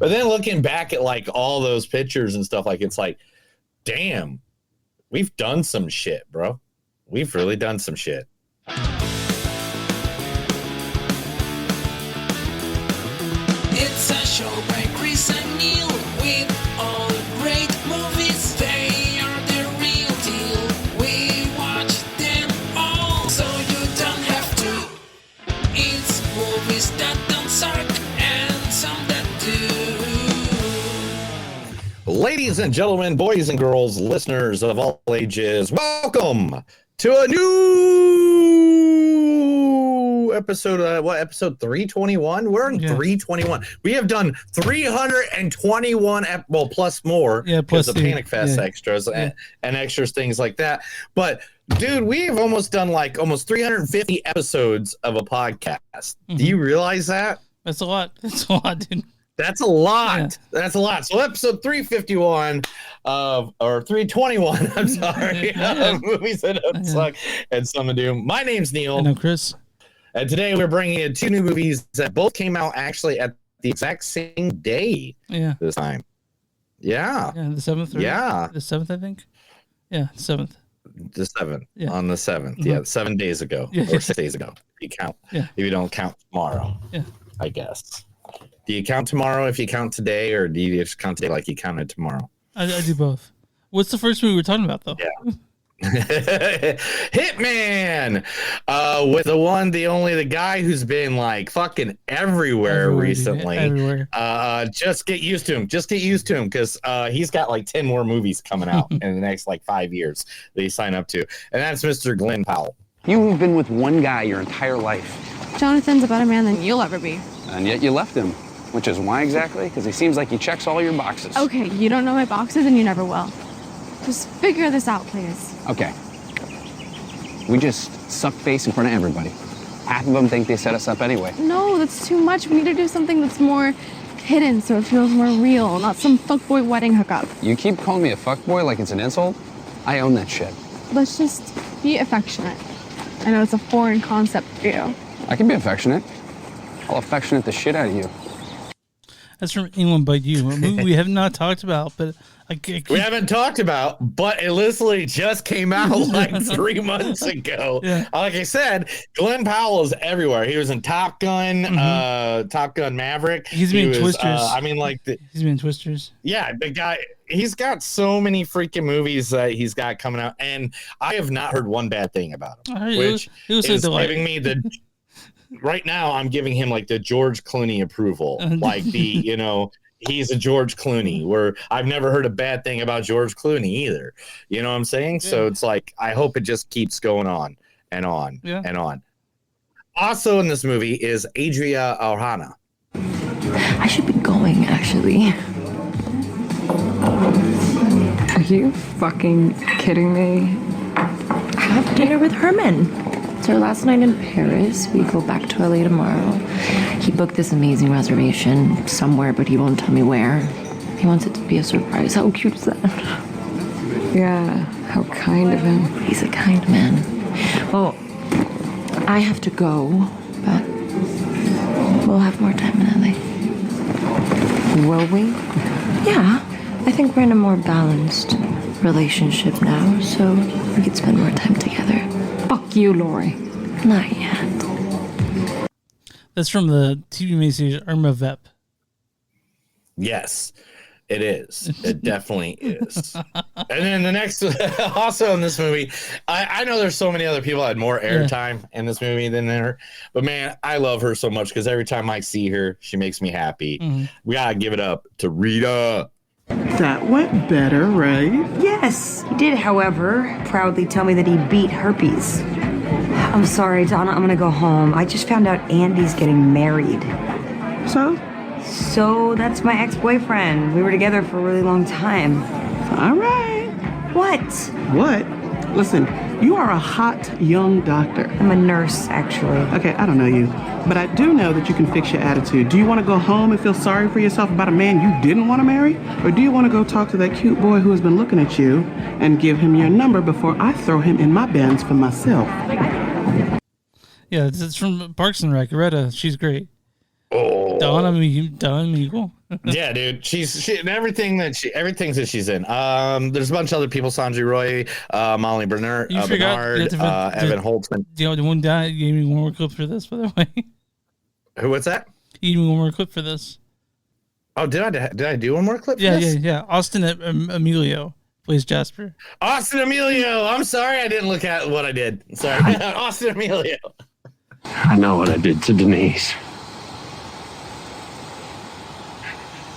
But then looking back at like all those pictures and stuff, like it's like, damn, we've done some shit, bro. We've really done some shit. It's a show by Chris and Neil with all great movies. They are the real deal. We watch them all, so you don't have to. It's movies that don't suck and some that do. Ladies and gentlemen, boys and girls, listeners of all ages, welcome to a new episode. Episode 321? We're in 321. We have done 321, plus more. Yeah, plus the Panic Fest extras and extras, things like that. But dude, we've almost done like almost 350 episodes of a podcast. Mm-hmm. Do you realize that? That's a lot. That's a lot, dude. That's a lot. Yeah. That's a lot. So episode 351 or 321, I'm sorry, movies that don't suck and some to do. My name's Neil. And I'm Chris. And today we're bringing in two new movies that both came out actually at the exact same day this time. Yeah. Yeah, the 7th. Yeah. The 7th, I think. Yeah, 7th. The 7th. Yeah. On the 7th. Mm-hmm. Yeah, 7 days ago. Yeah. Or 6 days ago. If you count. Yeah. If you don't count tomorrow. Yeah. I guess. Do you count tomorrow if you count today, or do you just count today like you counted tomorrow? I do both. What's the first movie we're talking about, though? Yeah. Hitman, with the one, the only, the guy who's been like fucking everywhere recently. Everywhere. Just get used to him. Just get used to him, because he's got like 10 more movies coming out in the next like 5 years that you sign up to, and that's Mr. Glen Powell. You've been with one guy your entire life. Jonathan's a better man than you'll ever be. And yet you left him. Which is why exactly? Because he seems like he checks all your boxes. Okay, you don't know my boxes and you never will. Just figure this out, please. Okay. We just suck face in front of everybody. Half of them think they set us up anyway. No, that's too much. We need to do something that's more hidden so it feels more real, not some fuckboy wedding hookup. You keep calling me a fuckboy like it's an insult? I own that shit. Let's just be affectionate. I know it's a foreign concept for you. I can be affectionate. I'll affectionate the shit out of you. That's from England But You, a movie we have not talked about, but we haven't talked about, but it literally just came out like 3 months ago. Yeah. Like I said, Glen Powell is everywhere. He was in Top Gun, Top Gun Maverick. He's been in Twisters. He's been in Twisters. Yeah, the guy. He's got so many freaking movies that he's got coming out, and I have not heard one bad thing about him, which is giving me the. Right now, I'm giving him like the George Clooney approval, like the, he's a George Clooney, where I've never heard a bad thing about George Clooney either. You know what I'm saying? Yeah. So it's like, I hope it just keeps going on and on and on. Also in this movie is Adria Arjona. I should be going, actually. Are you fucking kidding me? Have dinner with Herman. It's our last night in Paris. We go back to LA tomorrow. He booked this amazing reservation somewhere, but he won't tell me where. He wants it to be a surprise. How cute is that? Yeah, how kind of him. He's a kind man. Well, I have to go, but we'll have more time in LA. Will we? Yeah. I think we're in a more balanced relationship now, so we could spend more time together. Fuck you, Lori. Not yet. That's from the TV miniseries Irma Vep. Yes, it is. It definitely is. And then the next, also in this movie, I know there's so many other people that had more airtime in this movie than her, but man, I love her so much because every time I see her, she makes me happy. Mm-hmm. We gotta give it up to Rita. That went better, right? Yes, he did, however, proudly tell me that he beat herpes. I'm sorry, Donna, I'm gonna go home. I just found out Andy's getting married. So that's my ex-boyfriend. We were together for a really long time. All right. What? Listen, you are a hot young doctor. I'm a nurse, actually. Okay, I don't know you, but I do know that you can fix your attitude. Do you want to go home and feel sorry for yourself about a man you didn't want to marry? Or do you want to go talk to that cute boy who has been looking at you and give him your number before I throw him in my bins for myself? Yeah, it's from Parks and Rec. Retta, she's great. Oh. Don Amigo. Yeah, dude. She everything that she's in. There's a bunch of other people: Sanjay Roy, Molly Bernard, Evan Holtzman. Do you know the one guy? You gave me one more clip for this, by the way. What's that? You gave me one more clip for this. Oh, did I do one more clip? Yeah. Austin Emilio plays Jasper. Austin Emilio. I'm sorry, I didn't look at what I did. Sorry, Austin Emilio. I know what I did to Denise.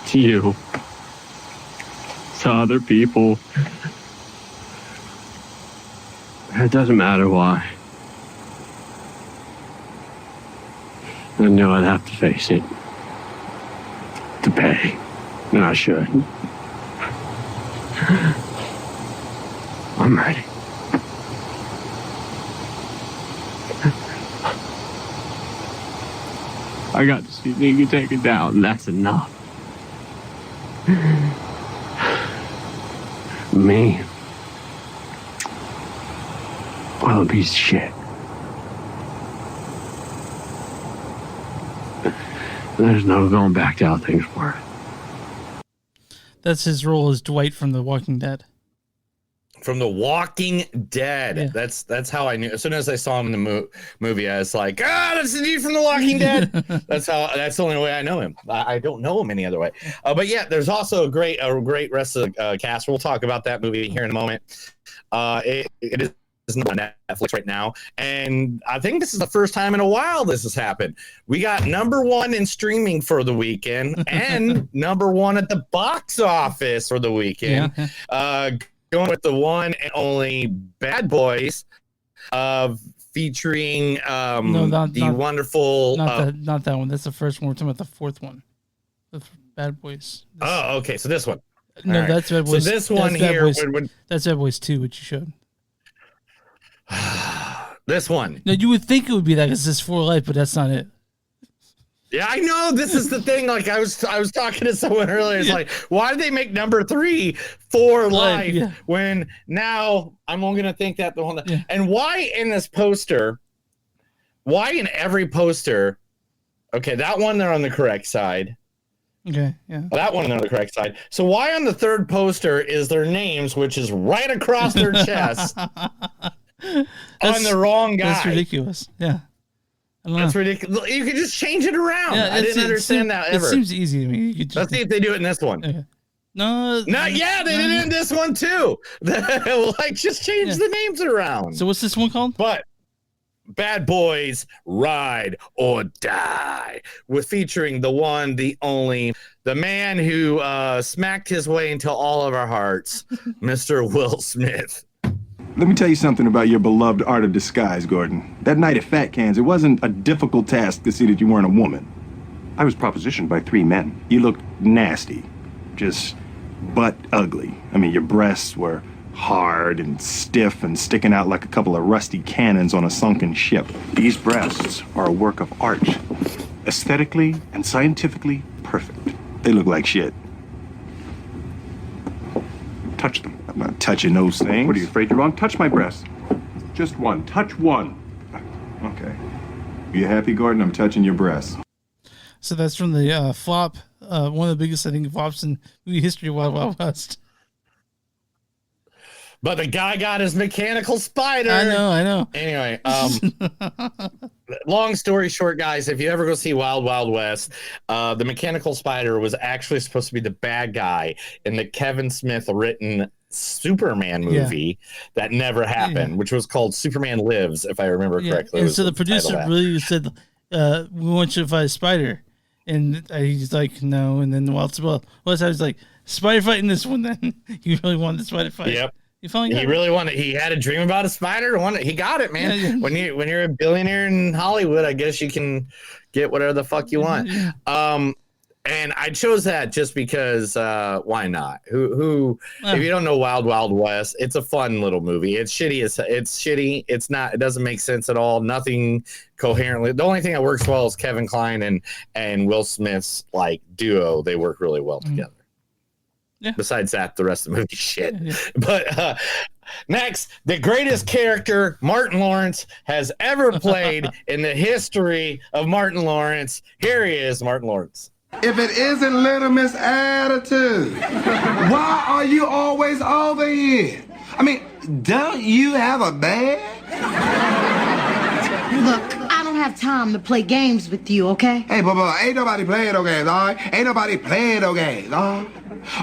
To you. To other people. It doesn't matter why. I knew I'd have to face it. To pay. And I should. I'm ready. I got to see Nigga take it down, and that's enough. Me. Well, a piece of shit. There's no going back to how things were. That's his role as Dwight from The Walking Dead. From The Walking Dead. Yeah. That's how I knew. As soon as I saw him in the movie, I was like, that's the dude from The Walking Dead. That's the only way I know him. I don't know him any other way. But yeah, there's also a great rest of the cast. We'll talk about that movie here in a moment. It is on Netflix right now, and I think this is the first time in a while this has happened. We got #1 in streaming for the weekend and #1 at the box office for the weekend. Yeah. Going with the one and only Bad Boys, featuring wonderful. Not that one. That's the first one. We're talking about the fourth one. The Bad Boys. Oh, okay. So this one. No, right. That's Bad Boys. So this one here. That's Bad Boys 2, which you showed. This one. No, you would think it would be that because it's For Life, but that's not it. Yeah, I know. This is the thing. Like I was talking to someone earlier. It's like, why did they make #3 For Life when now I'm only gonna think that the one that, and why in this poster? Why in every poster? Okay, that one they're on the correct side. Okay, yeah. That one they're on the correct side. So why on the third poster is their names, which is right across their chest, on the wrong guy? That's ridiculous. Yeah. That's ridiculous. You could just change it around. I didn't understand that ever. It seems easy to me. Let's see if they do it in this one. Okay. Yeah, they did it in this one too. Like, just change the names around. So what's this one called? But Bad Boys Ride or Die, with featuring the one, the only, the man who smacked his way into all of our hearts, Mr. Will Smith. Let me tell you something about your beloved art of disguise, Gordon. That night at Fat Cans, it wasn't a difficult task to see that you weren't a woman. I was propositioned by 3 men. You looked nasty, just butt ugly. I mean, your breasts were hard and stiff and sticking out like a couple of rusty cannons on a sunken ship. These breasts are a work of art, aesthetically and scientifically perfect. They look like shit. Touch them. I'm not touching those things. What, are you afraid you're wrong? Touch my breast. Just one. Touch one. Okay. You happy, Gordon? I'm touching your breasts. So that's from the flop, one of the biggest, I think, flops in movie history of Wild Wild West. But the guy got his mechanical spider. I know. Anyway, long story short, guys, if you ever go see Wild Wild West, the mechanical spider was actually supposed to be the bad guy in the Kevin Smith written Superman movie that never happened, which was called Superman Lives, if I remember correctly. And so the producer really said, we want you to fight a spider. And he's like, no. And then I was like, spider fighting this one then. You really wanted the spider fight. Yep. He really wanted. He had a dream about a spider. He got it, man. Yeah. When you're a billionaire in Hollywood, I guess you can get whatever the fuck you want. And I chose that just because. Why not? Who? If you don't know Wild Wild West, it's a fun little movie. It's shitty. It's not. It doesn't make sense at all. Nothing coherently. The only thing that works well is Kevin Kline and Will Smith's like duo. They work really well together. Yeah. Besides that, the rest of the movie shit. Yeah. But next, the greatest character Martin Lawrence has ever played in the history of Martin Lawrence. Here he is, Martin Lawrence. If it isn't Little Miss Attitude, why are you always over here? I mean, don't you have a bag? Look, I don't have time to play games with you, okay? Hey, Bubba, ain't nobody playing no games, all right? Ain't nobody playing no games, all right?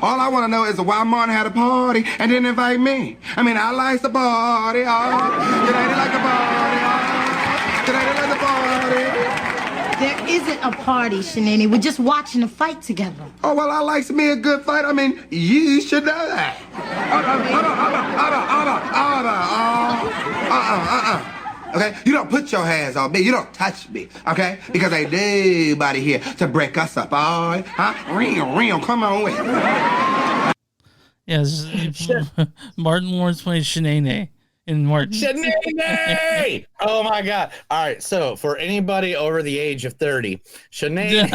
All I want to know is why Martin had a party and didn't invite me. I mean, I like the party, all right? Did I like the party, all right? Did I like the party? There isn't a party, Shanae. We're just watching a fight together. Oh, well, I likes me a good fight. I mean, you should know that. Okay? You don't put your hands on me. You don't touch me, okay? Because ain't nobody here to break us up, all right? Huh? Ring, come on with it. Yeah, Martin Lawrence plays Shanae in Martin. Shanae! Oh my God. All right. So for anybody over the age of 30, Shanae,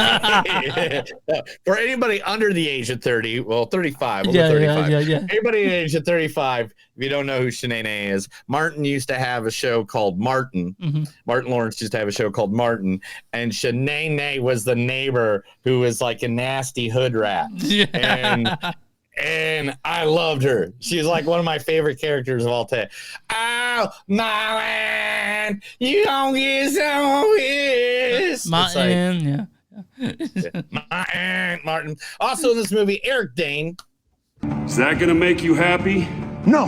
for anybody under the age of 30, well, 35, over 35. Yeah. Anybody the age of 35, if you don't know who Shanae is, Martin used to have a show called Martin. Mm-hmm. Martin Lawrence used to have a show called Martin, and Shanae was the neighbor who was like a nasty hood rat. Yeah. And I loved her. She's like one of my favorite characters of all time. Oh, Martin, you don't get some of this. Martin, yeah. Martin. Also in this movie, Eric Dane. Is that going to make you happy? No.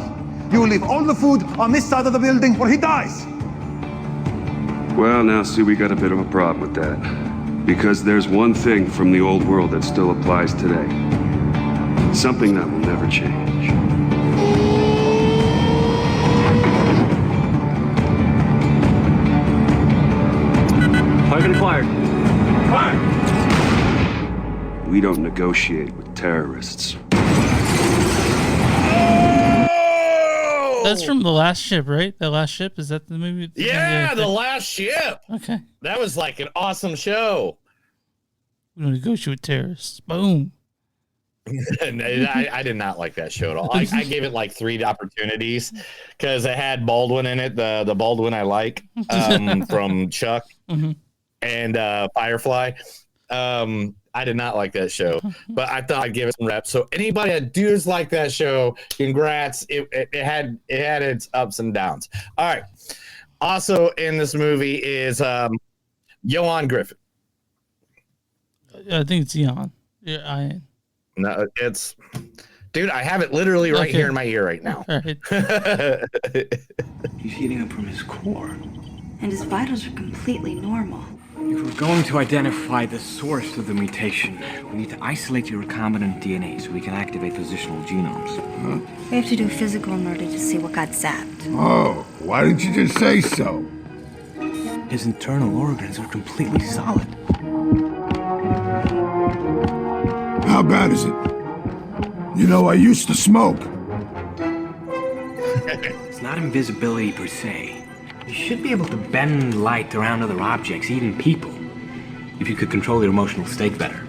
You will leave all the food on this side of the building where he dies. Well, now, see, we got a bit of a problem with that. Because there's one thing from the old world that still applies today. Something that will never change. Target acquired. Fire! We don't negotiate with terrorists. That's from The Last Ship, right? The Last Ship? Is that the movie? Yeah, The Last Ship. Okay. That was like an awesome show. We don't negotiate with terrorists. Boom. I did not like that show at all. I gave it like 3 opportunities because it had Baldwin in it, the Baldwin I like from Chuck and Firefly. I did not like that show, but I thought I'd give it some reps. So anybody that does like that show, congrats. It had its ups and downs. All right. Also in this movie is Ioan Griffith. I think it's Ioan. Yeah, No, it's, dude, I have it literally right here in my ear right now. Right. He's heating up from his core. And his vitals are completely normal. If we're going to identify the source of the mutation, we need to isolate your recombinant DNA so we can activate positional genomes. Huh? We have to do physical in order to see what got zapped. Oh, why didn't you just say so? His internal organs are completely solid. How bad is it? You know, I used to smoke. It's not invisibility per se. You should be able to bend light around other objects, even people, if you could control your emotional state better.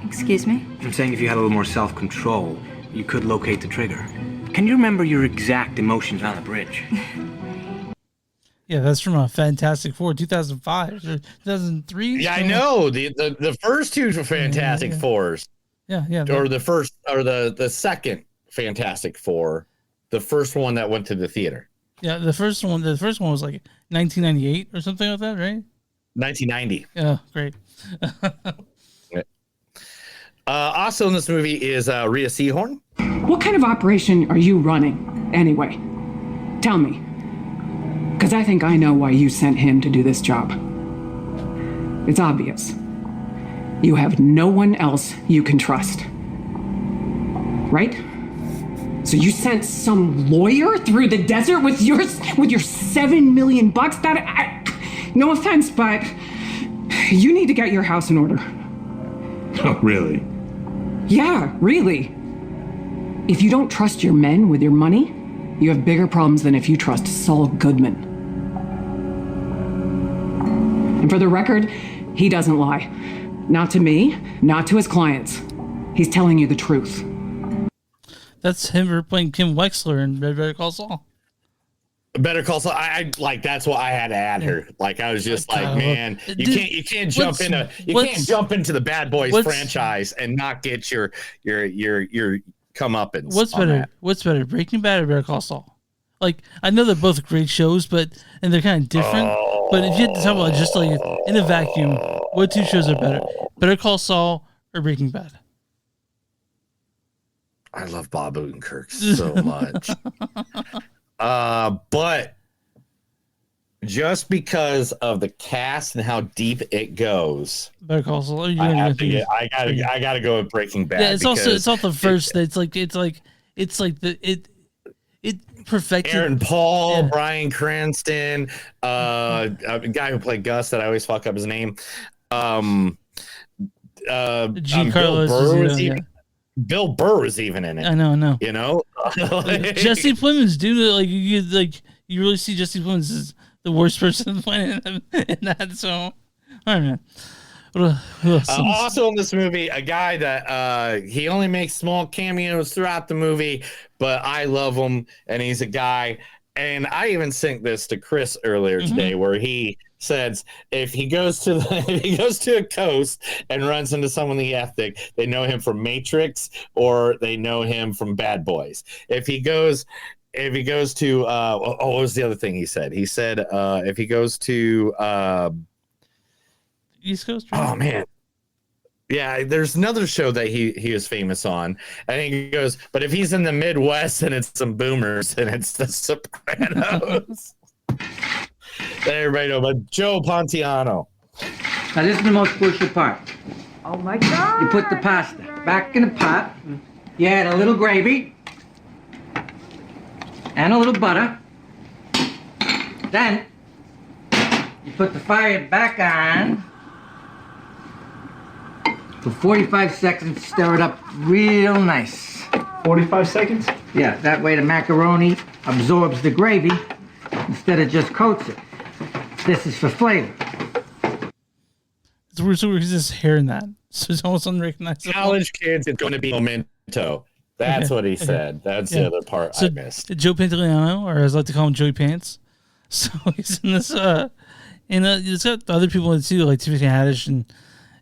Excuse me? I'm saying if you had a little more self-control, you could locate the trigger. Can you remember your exact emotions on the bridge? Yeah, that's from a Fantastic Four, 2005 or 2003. Yeah, I know the first 2 Fantastic Fours. Yeah. Or the second Fantastic Four, the first one that went to the theater. Yeah, the first one was like 1998 or something like that, right? 1990. Yeah, great. Also in this movie is Rhea Seehorn. What kind of operation are you running, anyway? Tell me. Because I think I know why you sent him to do this job. It's obvious. You have no one else you can trust. Right? So you sent some lawyer through the desert with your $7 million? No offense, but you need to get your house in order. Oh, really? Yeah, really. If you don't trust your men with your money, you have bigger problems than if you trust Saul Goodman. And for the record, he doesn't lie. Not to me, not to his clients. He's telling you the truth. That's him playing Kim Wexler in Better Call Saul. Better Call Saul. I like that's what I had to add her. Like I was just like, man, you can't jump into the Bad Boys franchise and not get your comeuppance. What's better, Breaking Bad or Better Call Saul? Like I know they're both great shows, and they're kind of different. But if you had to talk about just like in a vacuum, what two shows are better? Better Call Saul or Breaking Bad? I love Bob Odenkirk so much. But just because of the cast and how deep it goes, Better Call Saul. I gotta go with Breaking Bad. Yeah, it's also the first. It's like it perfected. Aaron Paul, Bryan Cranston, a guy who played Gus that I always fuck up his name. Bill Burr was even in it. I know. You know, Jesse Plemons, dude. You really see Jesse Plemons as the worst person on the planet in that. So, all right, man. Also in this movie, a guy that he only makes small cameos throughout the movie, but I love him, and he's a guy. And I even sent this to Chris earlier today, where he says if he goes to a coast and runs into someone ethnic, they know him from Matrix or they know him from Bad Boys. If he goes to what was the other thing he said? He said if he goes to East Coast. Oh man. Yeah, there's another show that he is famous on. I think he goes, but if he's in the Midwest and it's some boomers and it's the Sopranos. Everybody know about Joe Pontiano. Now this is the most crucial part. Oh my God. You put the pasta back in the pot. You add a little gravy and a little butter. Then you put the fire back on. For 45 seconds, stir it up real nice. 45 seconds? Yeah, that way the macaroni absorbs the gravy instead of just coats it. This is for flavor. It's weird, so he's just hearing that. So it's almost unrecognizable. College kids, it's going to be memento. That's what he said. That's the other part I missed. Joe Pantoliano, or as I like to call him, Joey Pants. So he's in this, and it's got other people in it too, like Tiffany Haddish and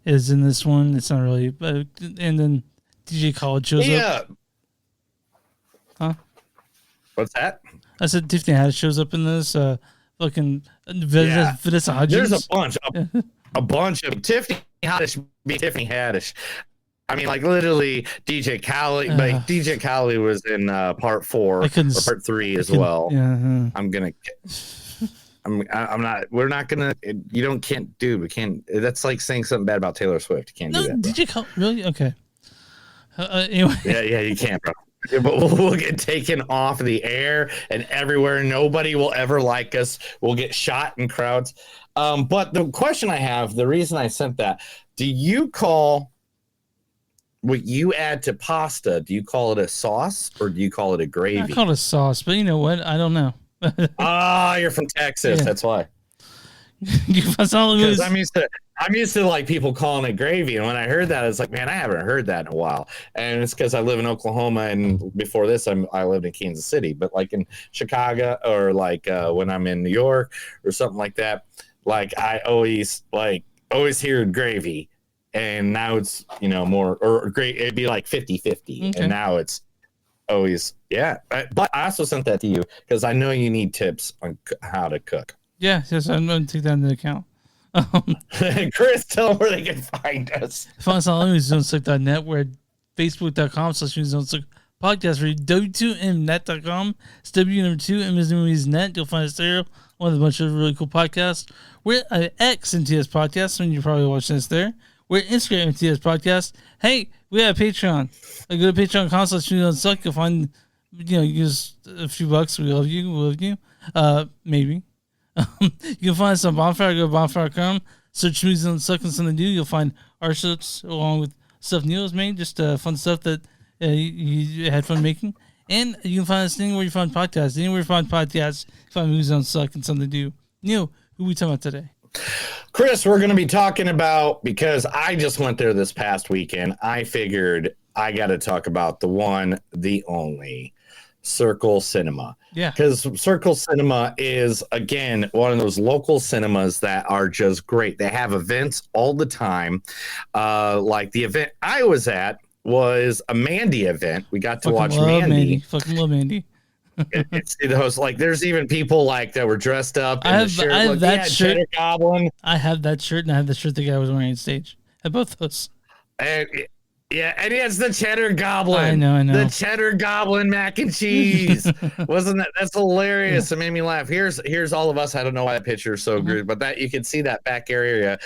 is in this one. It's not really, but and then DJ Khaled shows up. Huh? What's that? I said Tiffany Haddish shows up in this. Fucking Vanessa Hudgens. There's a bunch of Tiffany Haddish. Tiffany Haddish. I mean, like literally DJ Khaled. Like DJ Khaled was in part 4 or part 3 as well. Yeah, I'm not. We're not gonna. Can't, dude. We can't. That's like saying something bad about Taylor Swift. You can't do that. Did you call really? Okay. Anyway. Yeah, you can't, bro. But we'll get taken off the air and everywhere. Nobody will ever like us. We'll get shot in crowds. But the question I have, the reason I sent that, do you call what you add to pasta? Do you call it a sauce or do you call it a gravy? I call it a sauce, but you know what? I don't know. You're from Texas. Yeah. That's why. Because I'm used to like people calling it gravy, and when I heard that, it's like, man, I haven't heard that in a while. And it's because I live in Oklahoma, and before this, I lived in Kansas City. But like in Chicago, or like when I'm in New York or something like that, like I always hear gravy, and now it's more or great. It'd be like 50-50, and now it's always But I also sent that to you because I know you need tips on how to cook. Yes, I'm going to take that into account. Chris, tell them where they can find us. Find us on MusicZoneSuck.net. We're at Facebook.com/MusicZoneSuck podcast. We're W2Mnet.com. It's W2 M is movies net. You'll find us there. One of a bunch of really cool podcasts. We're at X MTS Podcast, and you're probably watching us there. We're at Instagram MTS Podcast. Hey, we have a Patreon. Go to Patreon.com/MusicZoneSuck. You'll find, use a few bucks. We love you. We love you. Maybe. You can find us on Bonfire. Go to bonfire.com. Search Music on Suck and Something New. You'll find our shirts along with stuff Neil has made. Just fun stuff that you had fun making. And you can find us anywhere you find podcasts. Anywhere you find podcasts, you find Music on Suck and Something New. Neil, who are we talking about today? Chris, we're going to be talking about, because I just went there this past weekend, I figured I got to talk about the one, the only, Circle Cinema. Yeah. Because Circle Cinema is, again, one of those local cinemas that are just great. They have events all the time. Like the event I was at was a Mandy event. We got to watch Mandy. Fucking love Mandy. It's those, like, there's even people like that were dressed up in the shirt. I have that shirt. Cheddar Goblin. I have that shirt, and I have the shirt the guy was wearing on stage. I have both those. And it's the Cheddar Goblin. I know. The Cheddar Goblin mac and cheese. Wasn't that? That's hilarious. Yeah. It made me laugh. Here's all of us. I don't know why that picture is so good, but that you can see that back area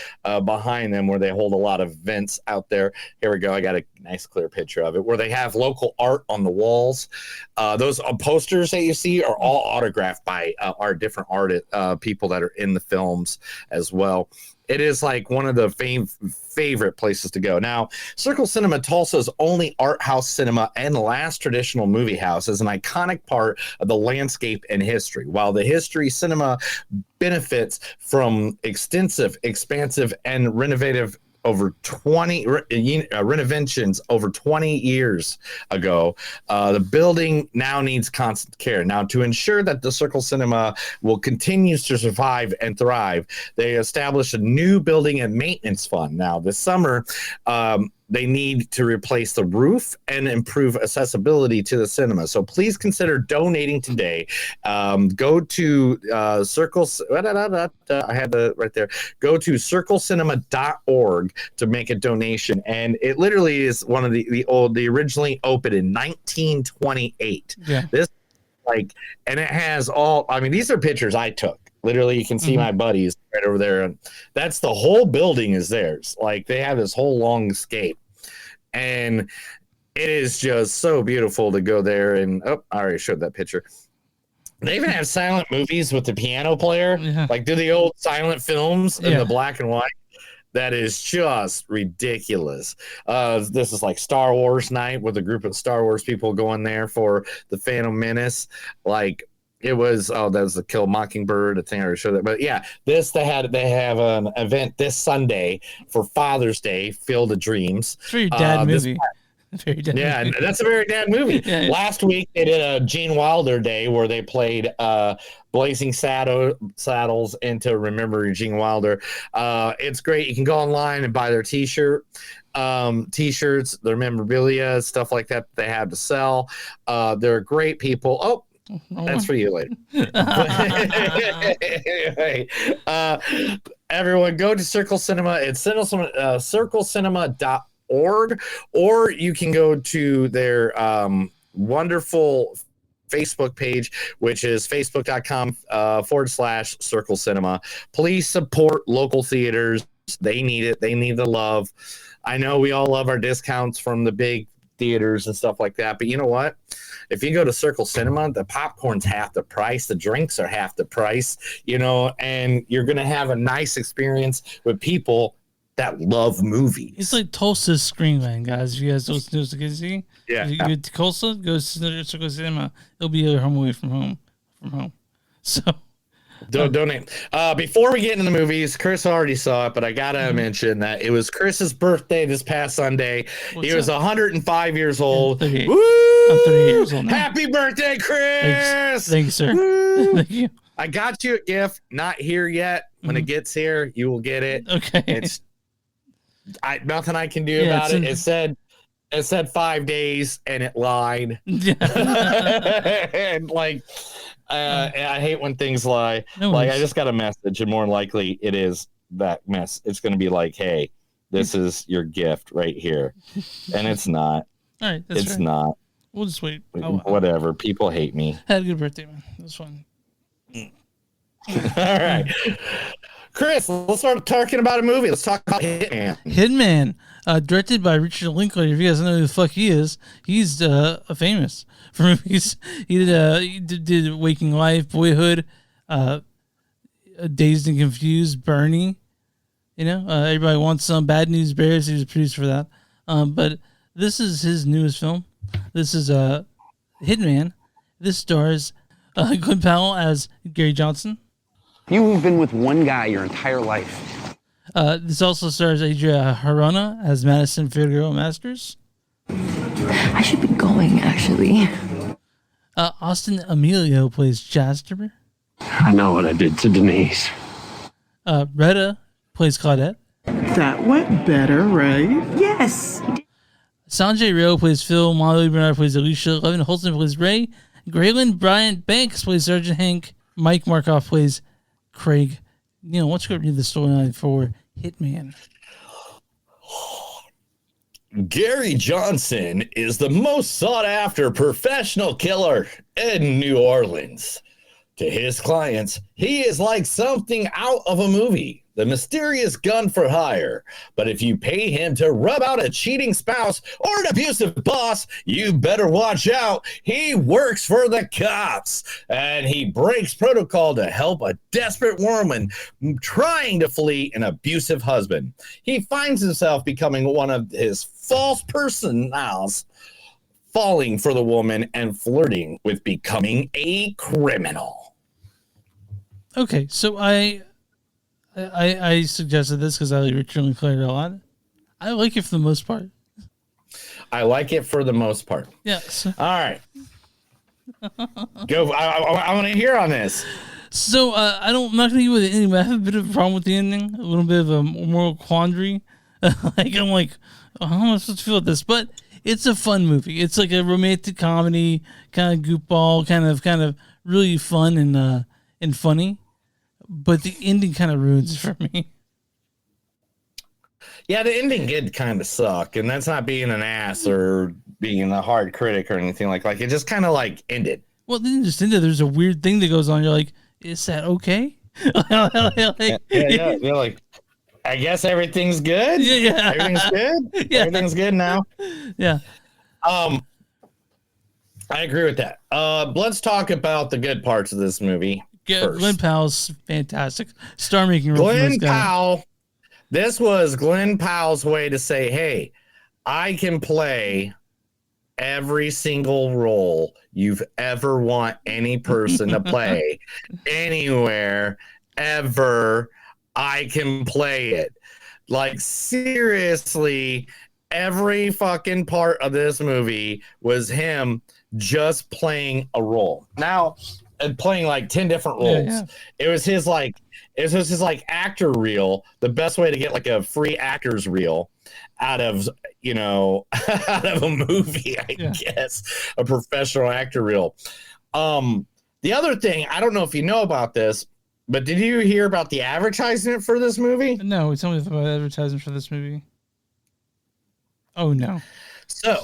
behind them where they hold a lot of vents out there. Here we go. I got a nice clear picture of it where they have local art on the walls. Those posters that you see are all autographed by our different people that are in the films as well. It is like one of the favorite places to go. Now, Circle Cinema, Tulsa's only art house cinema and last traditional movie house, is an iconic part of the landscape and history. While the history cinema benefits from extensive, expansive, and renovative over 20 renovations over 20 years ago, the building now needs constant care. Now, to ensure that the Circle Cinema will continue to survive and thrive, they established a new building and maintenance fund. Now, this summer, they need to replace the roof and improve accessibility to the cinema. So please consider donating today. Go to Circle. I had the right there. Go to circlecinema.org to make a donation, and it literally is one of the originally opened in 1928. Yeah. This and it has all. I mean, these are pictures I took. Literally, you can see my buddies right over there, and that's the whole building is theirs. Like, they have this whole long escape, and it is just so beautiful to go there. And I already showed that picture. They even have silent movies with the piano player, like do the old silent films in the black and white. That is just ridiculous. This is like Star Wars night with a group of Star Wars people going there for the Phantom Menace. Like, it was, that was the Kill Mockingbird. I think I already showed that. But yeah, they have an event this Sunday for Father's Day, Field of Dreams. It's your dad movie. And that's a very dad movie. Last week they did a Gene Wilder Day where they played Blazing Saddles into Remember Gene Wilder. It's great. You can go online and buy their t-shirts, their memorabilia, stuff like that they have to sell. They're great people. That's for you later. Everyone, go to Circle Cinema. It's circlecinema.org, or you can go to their wonderful Facebook page, which is facebook.com/Circle Cinema. Please support local theaters. They need it. They need the love. I know we all love our discounts from the big theaters and stuff like that, but you know what? If you go to Circle Cinema, the popcorn's half the price, the drinks are half the price, and you're going to have a nice experience with people that love movies. It's like Tulsa's Screenland, guys. If you guys don't see, yeah. If you go to Tulsa, go to Circle Cinema. It'll be your home away from home. So donate. Before we get into the movies, Chris already saw it, but I gotta mention that it was Chris's birthday this past Sunday. He was 105 years old. I'm 30 years old now. Happy birthday, Chris! Thanks, sir. Thank you. I got you a gift. Not here yet. When it gets here, you will get it. Okay. It's nothing I can do about it. It said 5 days, and it lied. And I hate when things lie. I just got a message, and more likely it is that mess. It's going to be like, hey, this is your gift right here. And it's not. All right. It's not. We'll just wait. Whatever. People hate me. Had a good birthday, man. It was fun. All right. Chris, let's start talking about a movie. Let's talk about Hitman. Hitman, directed by Richard Linklaters. If you guys don't know who the fuck he is, he's famous for movies. He did Waking Life, Boyhood, Dazed and Confused, Bernie. Everybody Wants Some, Bad News Bears. He was a producer for that. But this is his newest film. This is Hitman. This stars Glen Powell as Gary Johnson. You've been with one guy your entire life. This also stars Adria Arjona as Madison Figueroa Masters. I should be going, actually. Austin Emilio plays Jasper. I know what I did to Denise. Retta plays Claudette. That went better, right? Yes. Sanjay Rao plays Phil. Molly Bernard plays Alicia. Levin Holston plays Ray. Graylin Bryant Banks plays Sergeant Hank. Mike Markoff plays Craig. Neil, what's going to read the storyline for Hitman? Gary Johnson is the most sought-after professional killer in New Orleans. To his clients, he is like something out of a movie, the mysterious gun for hire. But if you pay him to rub out a cheating spouse or an abusive boss, you better watch out. He works for the cops, and he breaks protocol to help a desperate woman trying to flee an abusive husband. He finds himself becoming one of his false personals, falling for the woman and flirting with becoming a criminal. Okay, so I suggested this because I like Richard Linklaters a lot. I like it for the most part. I like it for the most part. Yes. All right. Go. I want to hear on this. So I'm not going to give you the ending, but I have a bit of a problem with the ending. A little bit of a moral quandary. I'm like, oh, how am I supposed to feel about this? But it's a fun movie. It's like a romantic comedy, kind of goofball, kind of really fun and funny. But the ending kind of ruins it for me. Yeah, the ending did kind of suck, and that's not being an ass or being a hard critic or anything like it just kind of like ended. Well, it didn't just end it. There's a weird thing that goes on. You're like, is that okay? Yeah. You're like, I guess everything's good. Yeah. Everything's good. Yeah. Everything's good now. Yeah. I agree with that. Let's talk about the good parts of this movie. Glen Powell's fantastic. Star making role. Glen Powell. This was Glen Powell's way to say, hey, I can play every single role you've ever want any person to play anywhere, ever. I can play it. Like, seriously, every fucking part of this movie was him just playing a role. Now, and playing like 10 different roles. Yeah. It was his actor reel. The best way to get like a free actor's reel out of out of a movie, I guess, a professional actor reel. The other thing, I don't know if you know about this, but did you hear about the advertisement for this movie? No, tell me about the advertisement for this movie. Oh no. So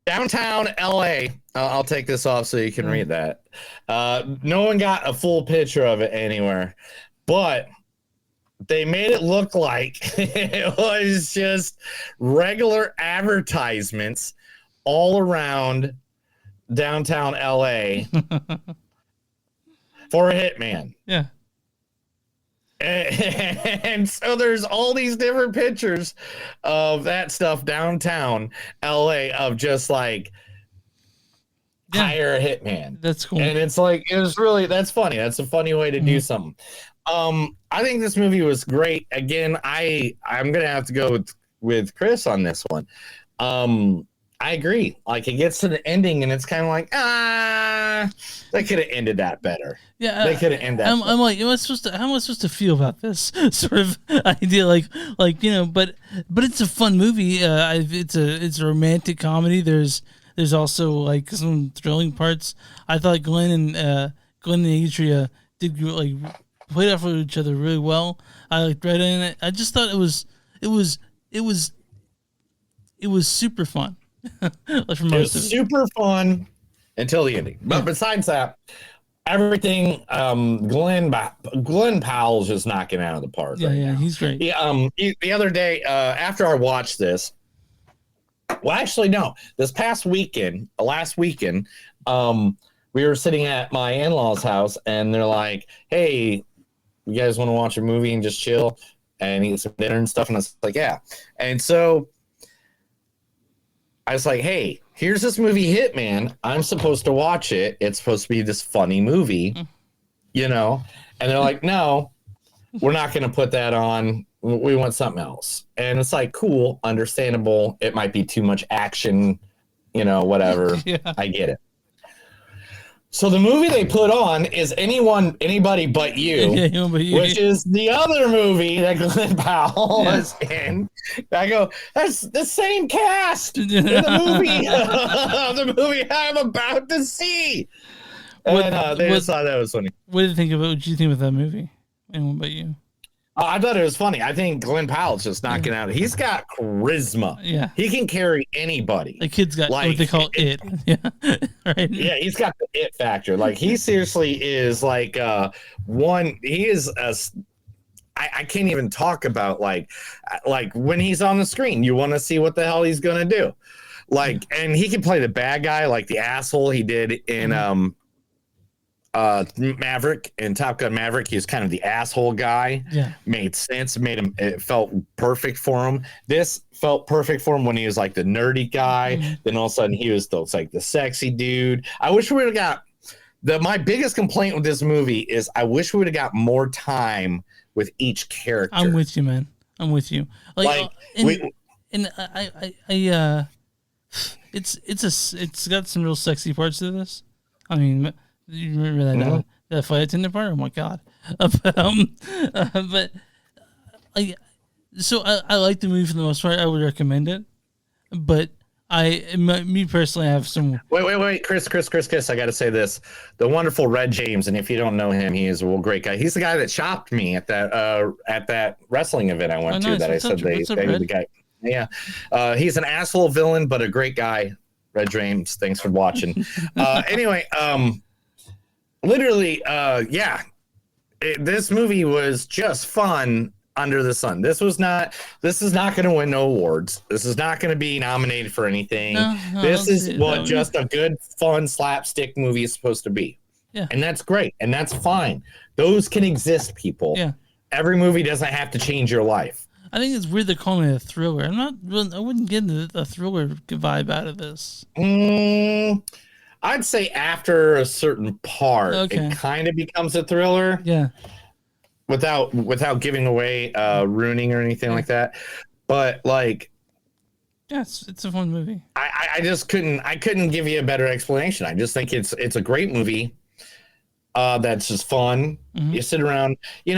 downtown LA, I'll take this off so you can read that. No one got a full picture of it anywhere, but they made it look like it was just regular advertisements all around downtown LA for a hitman. Yeah. And so there's all these different pictures of that stuff downtown LA of just like hire a hitman. That's cool. And it's like, that's funny. That's a funny way to do something. I think this movie was great. Again, I'm gonna have to go with Chris on this one. I agree. Like, it gets to the ending and it's kind of like, they could have ended that better. Yeah, they could have ended that. I'm like, how am I supposed to feel about this sort of idea? Like but it's a fun movie. It's a romantic comedy. There's also like some thrilling parts. I thought Glen and Adria did like played off of each other really well. I liked Red in it. I just thought it was super fun. It was super fun until the ending. But besides that, everything Glen Powell's just knocking out of the park. Yeah, he's great. The other day, after I watched this, well, actually, no, this last weekend, we were sitting at my in-laws' house, and they're like, "Hey, you guys want to watch a movie and just chill and eat some dinner and stuff?" And I was like, "Yeah." And so I was like, hey, here's this movie Hitman. I'm supposed to watch it. It's supposed to be this funny movie, And they're like, no, we're not going to put that on. We want something else. And it's like, cool, understandable. It might be too much action, whatever. Yeah. I get it. So the movie they put on is Anybody But You, which is the other movie that Glen Powell was in. I go, that's the same cast in the movie, the movie I'm about to see. And they just thought that was funny. What did you think about? What did you think of that movie? Anyone But You? I thought it was funny. I think Glen Powell's just knocking out. He's got charisma. Yeah, he can carry anybody. The kid's got what they call it. Yeah, right. Yeah, he's got the it factor. Like he seriously is like one. He is a. I can't even talk about like when he's on the screen. You want to see what the hell he's gonna do. Like, and he can play the bad guy, like the asshole he did in Maverick, in Top Gun Maverick. He was kind of the asshole guy. Yeah, made sense. It felt perfect for him. This felt perfect for him when he was like the nerdy guy. Then all of a sudden he was like the sexy dude. I wish we would have got my biggest complaint with this movie is I wish we would have got more time with each character. I'm with you, man. I'm with you. It's got some real sexy parts to this. I mean, you remember that flight attendant part? Oh my god! But I like the movie for the most part. I would recommend it, but me personally, I have some. Wait, Chris! I got to say this: the wonderful Red James, and if you don't know him, he is a great guy. He's the guy that shopped me at that wrestling event I went to. That I said they were the guy. Yeah, he's an asshole villain, but a great guy. Red James, thanks for watching. Anyway, literally, this movie was just fun under the sun. This is not going to win no awards. This is not going to be nominated for anything. This is what just a good, fun slapstick movie is supposed to be. Yeah, and that's great, and that's fine. Those can exist, people. Yeah, every movie doesn't have to change your life. I think it's weird they're calling it a thriller. I wouldn't get a thriller vibe out of this. I'd say after a certain part, it kind of becomes a thriller. Yeah. Without giving away ruining or anything like that. But like, yes, it's a fun movie. I just couldn't give you a better explanation. I just think it's a great movie. That's just fun. Mm-hmm. You sit around, you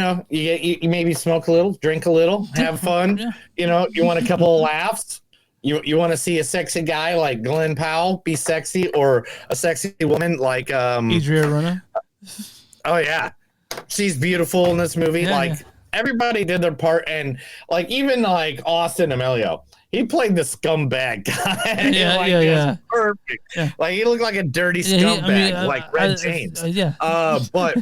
maybe smoke a little, drink a little, have fun. Yeah. You want a couple of laughs. You want to see a sexy guy like Glen Powell be sexy, or a sexy woman like Adria Arjona. Oh yeah, she's beautiful in this movie. Everybody did their part, and like even like Austin Amelio. He played the scumbag guy. Yeah. Perfect. Yeah. Like he looked like a dirty scumbag, like Red James. But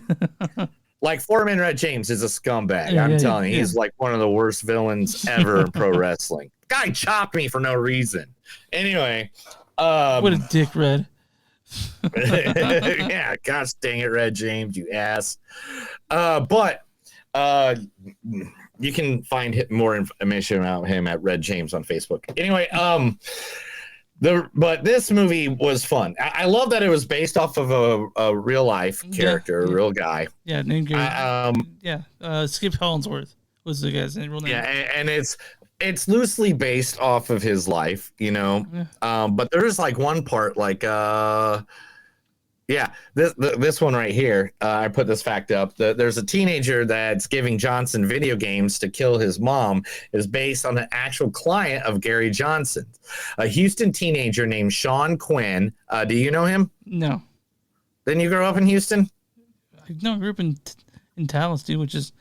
like Foreman Red James is a scumbag. I'm telling you, he's like one of the worst villains ever in pro wrestling. Guy chopped me for no reason. Anyway, what a dick, Red. Yeah, gosh dang it, Red James, you ass. You can find more information about him at Red James on Facebook. Anyway, but this movie was fun. I love that it was based off of a real life character, a real guy. Yeah, named Gary. Skip Hollingsworth was the guy's real name. Yeah, and it's loosely based off of his life, but there's like one part like this one right here. I put this fact up. There's a teenager that's giving Johnson video games to kill his mom. Is based on an actual client of Gary Johnson, a Houston teenager named Sean Quinn. Do you know him? No. Didn't you grow up in Houston? No, I grew up in Tallahassee, which is,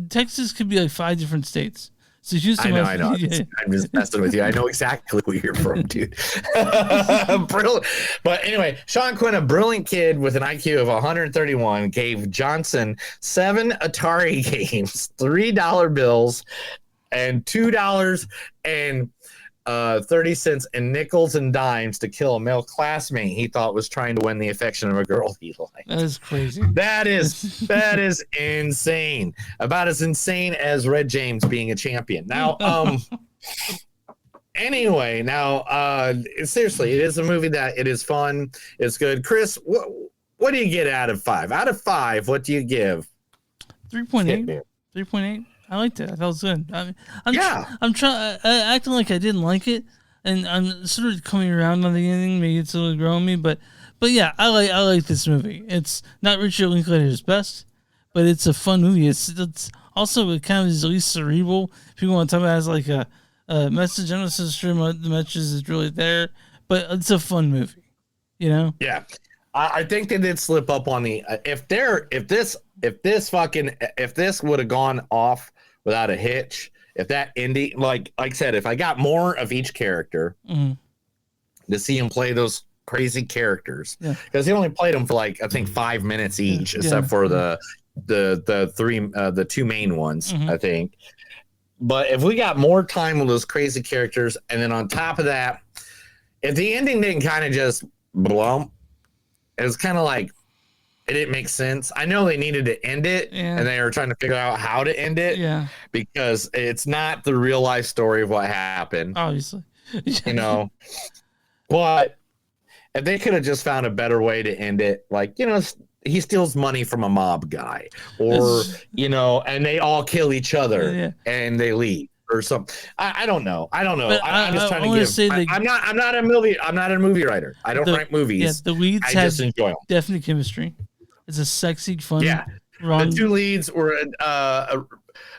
Texas could be like 5 different states. So Houston, I know. I'm just messing with you. I know exactly where you're from, dude. Brilliant. But anyway, Sean Quinn, a brilliant kid with an IQ of 131, gave Johnson 7 Atari games, $3 bills, and $2.30 in nickels and dimes to kill a male classmate he thought was trying to win the affection of a girl he liked. That is crazy. That is insane. About as insane as Red James being a champion. Now, anyway, seriously, it is a movie that it is fun. It's good. Chris, what do you get out of 5? Out of 5, what do you give? 3.8. 3.8. I liked it. I thought it was good. I'm trying acting like I didn't like it, and I'm sort of coming around on the ending. Maybe it's a little growing me, but But yeah, I like this movie. It's not Richard Linklaters' best, but it's a fun movie. It's also it kind of is at least cerebral. People want to talk about it as like a message. I'm not so sure the message is really there, but it's a fun movie. You know? Yeah, I think they did slip up on the if this would have gone off without a hitch. If that ending, like I said, if I got more of each character to see him play those crazy characters, because he only played them for like I think 5 minutes each, except for the two main ones, I think. But if we got more time with those crazy characters, and then on top of that, if the ending didn't kind of just blump, it was kind of like it didn't make sense. I know they needed to end it, and they were trying to figure out how to end it, because it's not the real life story of what happened, obviously. You know, but if they could have just found a better way to end it, like, you know, he steals money from a mob guy, or you know, and they all kill each other and they leave. Or something. I don't know. I'm just trying to give. I'm not a movie writer. I don't write movies. Yeah, the leads just enjoy them. Definite chemistry. It's a sexy, fun. Yeah, the two leads were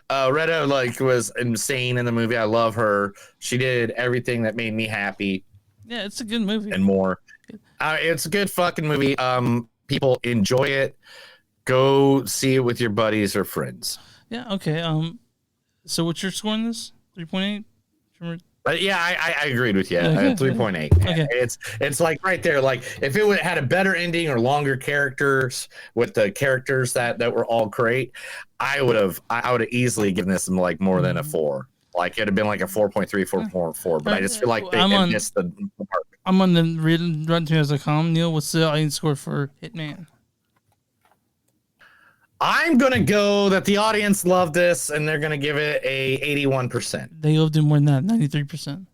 Retta was insane in the movie. I love her. She did everything that made me happy. Yeah, it's a good movie and more. It's a good fucking movie. People enjoy it. Go see it with your buddies or friends. Yeah. Okay. So what's your score on this? 3.8? Yeah, I agreed with you. Okay. 3.8. Okay. It's like right there. Like if it had a better ending or longer characters with the characters that were all great, I would have easily given this like more than a 4. Like it'd have been like a 4.3, 4.4. But I just feel like they missed the part. I'm on the RottenTomatoes.com. Neil, what's the audience score for Hitman? I'm gonna go that the audience loved this, and they're gonna give it a 81%. They loved it more than that, 93%.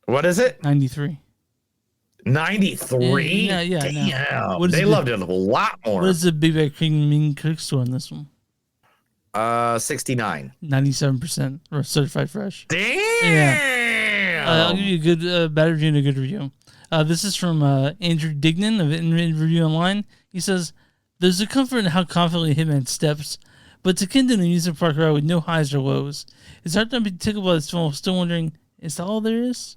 What is it? 93. 93? Yeah. Damn. No. They loved it a lot more. What is the Big Bad King Mean Cook score on this one? 69. 97% or certified fresh. Damn. Yeah. I'll give you a good bad review and a good review. This is from Andrew Dignan of In Review Online. He says, "There's a comfort in how confidently Hitman steps, but to akin to an amusement park ride with no highs or lows. It's hard not to be tickled by this film, still wondering, is that all there is?"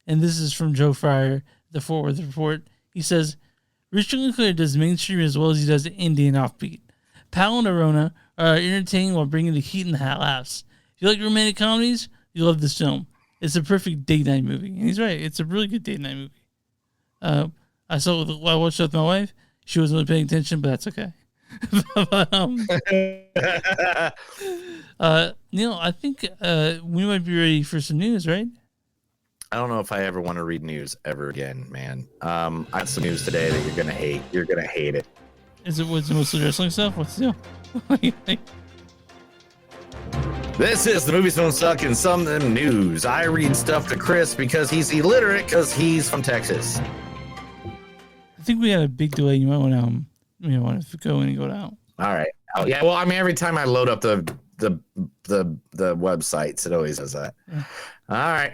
And this is from Joe Fryer, the Fort Worth Report. He says, "Richard Linklaters does mainstream as well as he does indie and offbeat. Powell and Arjona are entertaining while bringing the heat and the laughs. If you like romantic comedies, you love this film. It's a perfect date night movie." And he's right. It's a really good date night movie. I watched it with my wife. She wasn't really paying attention, but that's okay. Neil, I think we might be ready for some news, right? I don't know if I ever want to read news ever again, man. I have some news today that you're gonna hate. You're gonna hate it. Is it mostly wrestling stuff? What's the deal? This is the Movies Don't Suck in Some of Them News. I read stuff to Chris because he's illiterate because he's from Texas. I think we had a big delay. You might want to go in and go out. All right. Oh, yeah. Well, I mean, every time I load up the websites, it always does that. Yeah. All right.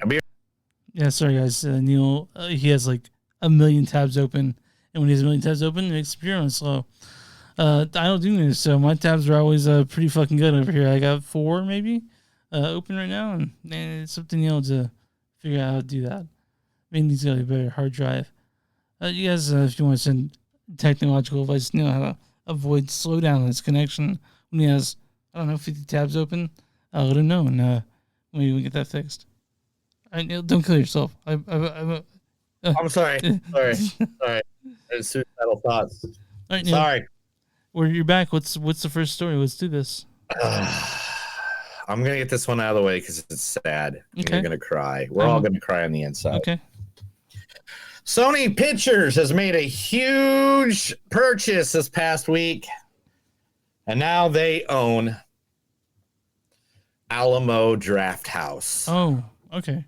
Yeah. Sorry, guys. Neil, he has like a million tabs open, and when he has a million tabs open, it makes Bureau slow. I don't do this, so my tabs are always pretty fucking good over here. I got 4 maybe open right now, and it's up to Neil to figure out how to do that. Maybe he's got a better hard drive. You guys, if you want to send technological advice, Neil how to avoid slowdown in his connection when he has, 50 tabs open, let him know, and maybe we get that fixed. All right, Neil, don't kill yourself. I'm sorry. Sorry. It's suicidal thoughts. All right, Neil. Sorry. Well, you're back. What's the first story? Let's do this. I'm gonna get this one out of the way because it's sad. Okay. You're gonna cry. We're all gonna cry on the inside. Okay. Sony Pictures has made a huge purchase this past week, and now they own Alamo Drafthouse. Oh, okay.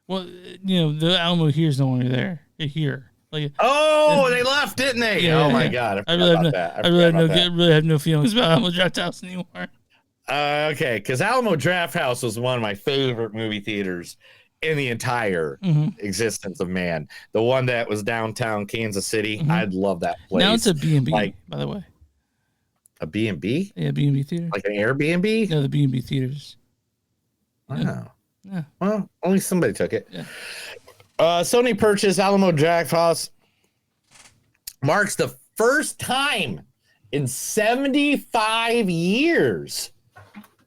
Well, the Alamo here is no longer there. They're here. Like, they left, didn't they? Yeah, oh my God! I really have no feelings about Alamo Drafthouse anymore. Okay, because Alamo Drafthouse was one of my favorite movie theaters in the entire existence of man. The one that was downtown Kansas City. I'd love that place. Now it's a B&B, by the way. A B&B? Yeah, B&B theater. Like an Airbnb? No, the B&B theaters. Wow. Yeah. Well, only somebody took it. Yeah. Sony purchased Alamo Drafthouse marks the first time in 75 years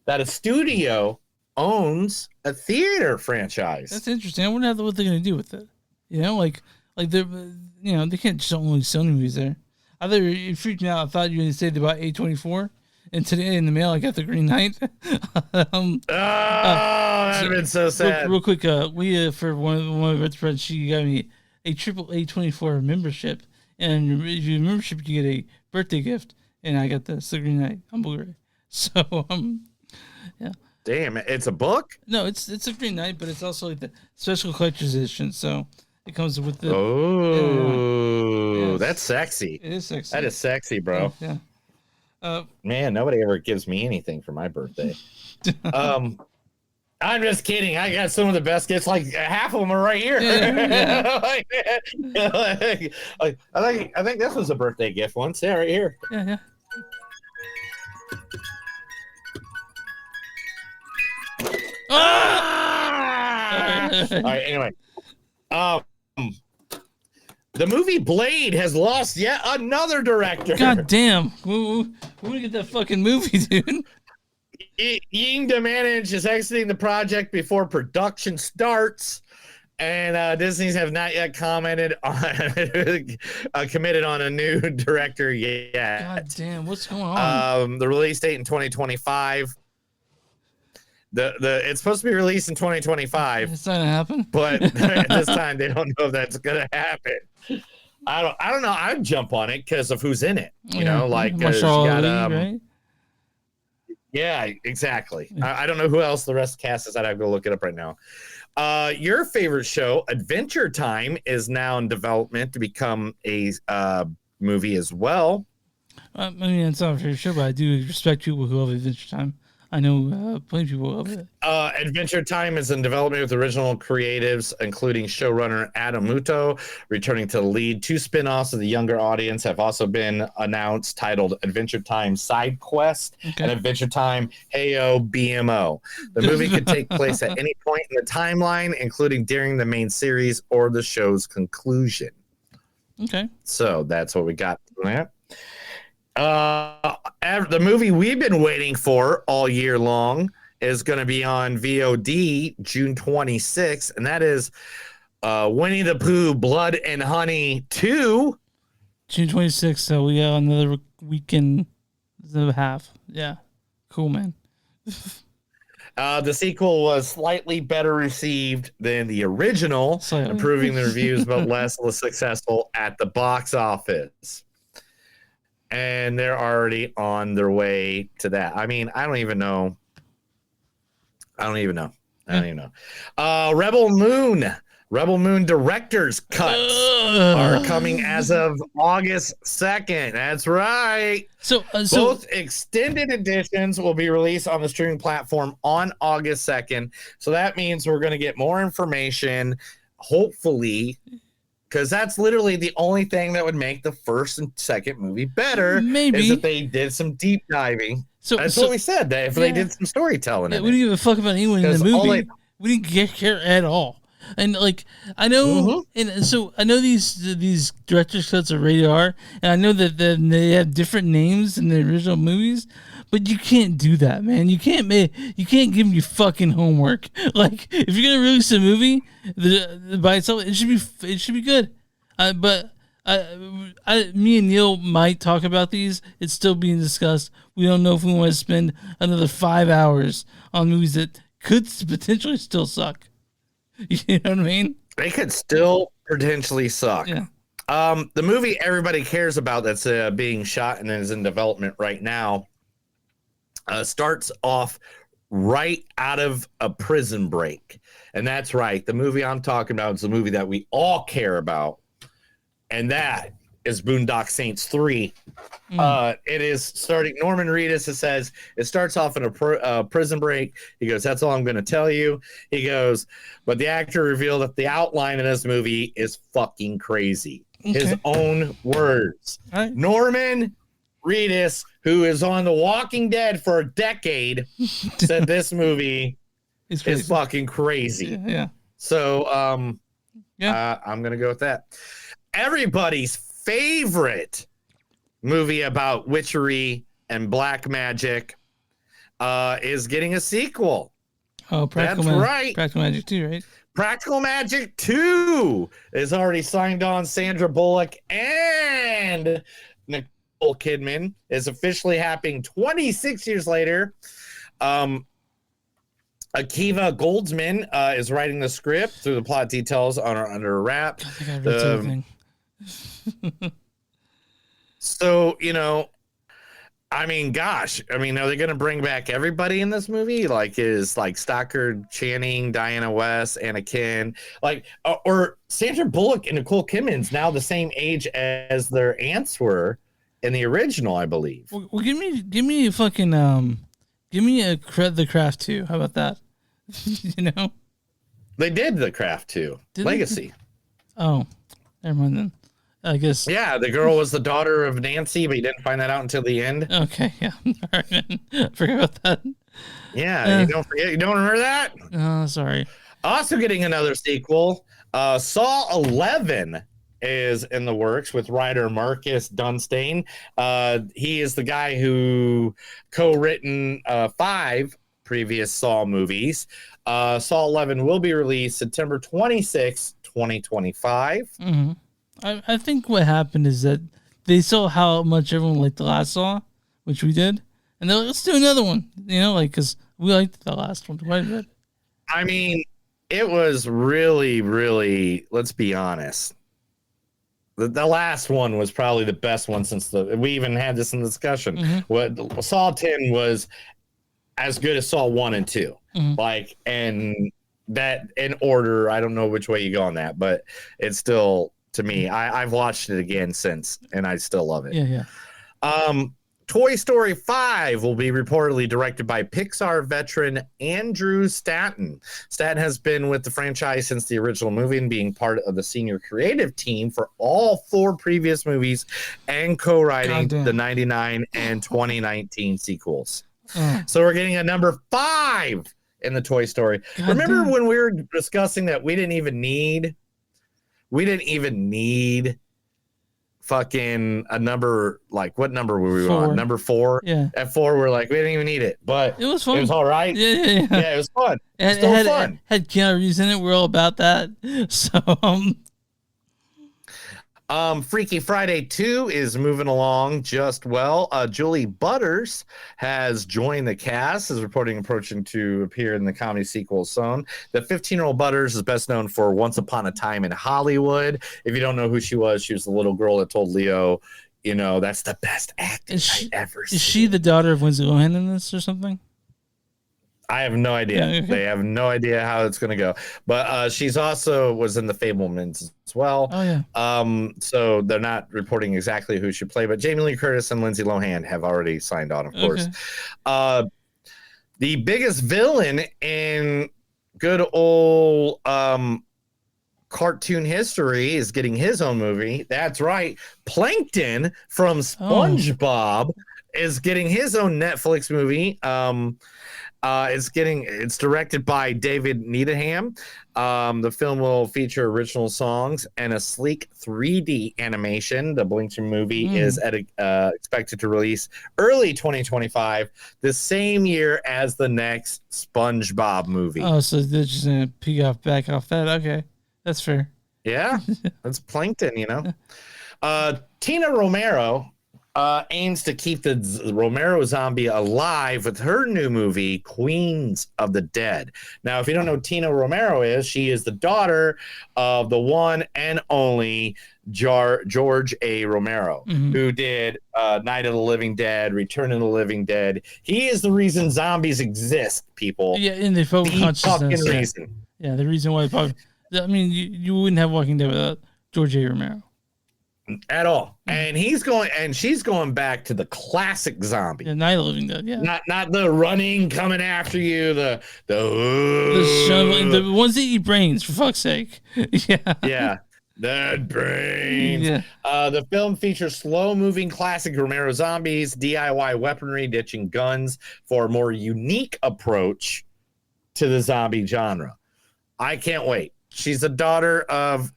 that a studio owns a theater franchise. That's interesting. I wonder what they're going to do with it. You know, like they're, you know, they can't just only Sony movies there. I thought it freaked me out. I thought you were going to say about A24. And today in the mail, I got the Green Knight. That'd have been so sad. Real quick, we for one of my best friends, she got me a triple A24 membership, and if you membership, you get a birthday gift, and I got the Green Knight on Blu-ray. So yeah. Damn, it's a book? No, it's a Green Knight, but it's also like the special collector's edition. So it comes with the. Oh, that's sexy. It is sexy. That is sexy, bro. Yeah. Man, nobody ever gives me anything for my birthday. I'm just kidding. I got some of the best gifts. Like half of them are right here. Yeah. I think this was a birthday gift once. Yeah, right here. Yeah. All right. Anyway, the movie Blade has lost yet another director. God damn. We're gonna get that fucking movie, dude. Ying Domanage is exiting the project before production starts, and Disney's have not yet commented on committed on a new director yet. God damn, what's going on? The release date in 2025. It's supposed to be released in 2025. It's not gonna happen. But at this time, they don't know if that's gonna happen. I don't know. I'd jump on it because of who's in it. You know, like you got right? Yeah, exactly. I don't know who else the rest of the cast is. I'd have to go look it up right now. Your favorite show, Adventure Time, is now in development to become a movie as well. I mean, it's not a favorite show, but I do respect people who love Adventure Time. I know plenty of people love it. Adventure Time is in development with original creatives, including showrunner Adam Muto, returning to the lead. 2 spin-offs of the younger audience have also been announced, titled Adventure Time Side Quest and Adventure Time Heyo BMO. The movie could take place at any point in the timeline, including during the main series or the show's conclusion. Okay. So that's what we got from that. The movie we've been waiting for all year long is going to be on VOD June 26th, and that is Winnie the Pooh Blood and Honey 2. June 26th, so we got another weekend and a half. Yeah. Cool, man. The sequel was slightly better received than the original, improving the reviews, but less successful at the box office. And they're already on their way to that. I mean, I don't even know. Rebel Moon director's cuts are coming as of August 2nd. That's right. So both extended editions will be released on the streaming platform on August 2nd. So that means we're going to get more information, hopefully, because that's literally the only thing that would make the first and second movie better. Maybe is if they did some deep diving. That's what we said. That if they did some storytelling, we didn't give a fuck about anyone in the movie. We didn't care at all. And like I know, and so I know these director's cuts are rated R, and I know that they have different names in the original movies. But you can't do that, man. You can't give them your fucking homework. Like if you're gonna release a movie by itself, it should be good. But me and Neil might talk about these. It's still being discussed. We don't know if we want to spend another 5 hours on movies that could potentially still suck. You know what I mean? They could still potentially suck. Yeah. The movie everybody cares about that's being shot and is in development right now. Starts off right out of a prison break. And that's right. The movie I'm talking about is the movie that we all care about. And that is Boondock Saints 3. It is starting. Norman Reedus, it says, it starts off in a prison break. He goes, that's all I'm going to tell you. He goes, but the actor revealed that the outline of this movie is fucking crazy. Okay. His own words. Right. Norman Reedus, who is on The Walking Dead for a decade, said this movie is fucking crazy. Yeah. So, I'm going to go with that. Everybody's favorite movie about witchery and black magic is getting a sequel. Oh, Practical right. Practical Magic 2, right? Practical Magic 2 is already signed on. Sandra Bullock and Nicole Kidman is officially happening 26 years later. Akiva Goldsman is writing the script. Through the plot details under wrap. I think I read something. So, I mean, gosh, are they going to bring back everybody in this movie? Like, is like Stockard Channing, Diana West, Anna Ken, like, or Sandra Bullock and Nicole Kidman's now the same age as their aunts were in the original, I believe. Well, give me a fucking give me The Craft 2. How about that? They did The Craft 2 Legacy. Oh, never mind then. I guess. Yeah, the girl was the daughter of Nancy, but you didn't find that out until the end. Okay, yeah. All right. Forget about that. Yeah, you don't forget. You don't remember that? Oh, sorry. Also getting another sequel. Saw 11 is in the works with writer Marcus Dunstane. He is the guy who co-written 5 previous Saw movies. Saw 11 will be released September 26, 2025. Mm-hmm. I think what happened is that they saw how much everyone liked the last Saw, which we did, and they're like, let's do another one, because we liked the last one quite a bit. I mean, it was really, really, let's be honest. The last one was probably the best one since we even had this in the discussion. Mm-hmm. What Saw 10 was as good as Saw 1 and 2. Mm-hmm. And that in order, I don't know which way you go on that, but it's still... To me, I've watched it again since, and I still love it. Yeah. Toy Story 5 will be reportedly directed by Pixar veteran Andrew Stanton. Stanton has been with the franchise since the original movie and being part of the senior creative team for all 4 previous movies and co-writing the 99 and 2019 sequels. So we're getting a number 5 in the Toy Story. Remember when we were discussing that we didn't even need fucking a number, like what number were we 4. on? Number 4? Yeah. At 4, we're like, we didn't even need it. But it was fun. It was all right. Yeah. Yeah, it was fun. It still fun. Had Keanu Reeves in it. We're all about that. So, Freaky Friday 2 is moving along just well. Julie Butters has joined the cast, is approaching to appear in the comedy sequel Zone. The 15-year-old Butters is best known for Once Upon a Time in Hollywood. If you don't know who she was the little girl that told Leo, that's the best acting I've ever seen. Is she the daughter of Lindsay Lohan in this or something? I have no idea. Yeah. They have no idea how it's going to go. But she's also was in The Fabelmans as well. Oh, yeah. So they're not reporting exactly who should play, but Jamie Lee Curtis and Lindsay Lohan have already signed on, of course. The biggest villain in good old cartoon history is getting his own movie. That's right. Plankton from SpongeBob is getting his own Netflix movie. It's directed by David Needham. The film will feature original songs and a sleek 3D animation. The Plankton movie is expected to release early 2025, the same year as the next SpongeBob movie. Oh, so they're just gonna back off that. Okay, that's fair. Yeah, that's Plankton. Tina Romero aims to keep the Romero zombie alive with her new movie, Queens of the Dead. Now, if you don't know who Tina Romero is, she is the daughter of the one and only George A. Romero, who did Night of the Living Dead, Return of the Living Dead. He is the reason zombies exist, people. Yeah, in the consciousness. Fucking reason. Yeah, the reason why. I mean, you wouldn't have Walking Dead without George A. Romero. At all. And she's going back to the classic zombie. Yeah, Night of the Living Dead, yeah. Not the running coming after you, the shoveling, the ones that eat brains, for fuck's sake. Yeah. Yeah. Dead brains. Yeah. The film features slow-moving classic Romero zombies, DIY weaponry, ditching guns for a more unique approach to the zombie genre. I can't wait. She's the daughter of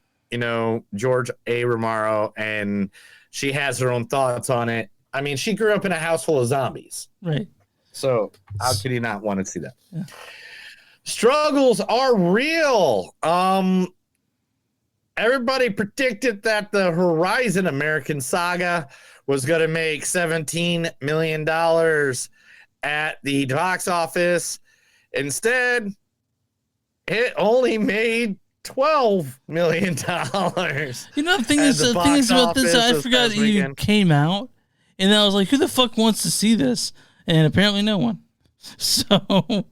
George A. Romero, and she has her own thoughts on it. I mean, she grew up in a house full of zombies. Right. So how could you not want to see that? Yeah. Struggles are real. Everybody predicted that the Horizon American Saga was going to make $17 million at the box office. Instead, it only made $12 million. The thing is about this, I forgot it even came out, and I was like, who the fuck wants to see this? And apparently no one. So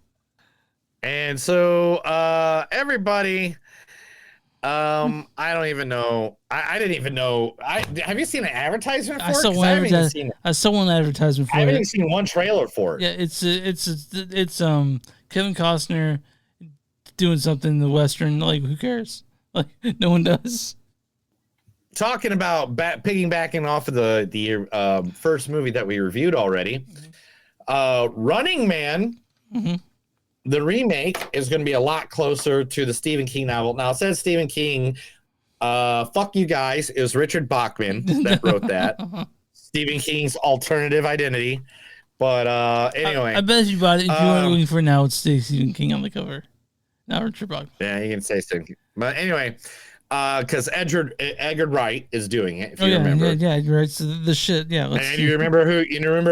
everybody, I don't even know. I didn't even know. Have you seen an advertisement for it? I saw one advertisement for it. I haven't even seen one trailer for it. Yeah, it's Kevin Costner doing something in the Western. Like, who cares? Like, no one does. Talking about piggybacking off of the first movie that we reviewed already, Running Man, the remake is going to be a lot closer to the Stephen King novel. Now, it says Stephen King, fuck you guys, it was Richard Bachman that wrote that. Stephen King's alternative identity. But anyway. I bet you bought it if you weren't looking for now, it's Stephen King on the cover. Not Richard Bachman. Yeah, you can say Stephen King. But anyway, because Edgar Wright is doing it, if you remember. Yeah, you're right. So the shit, yeah. And you remember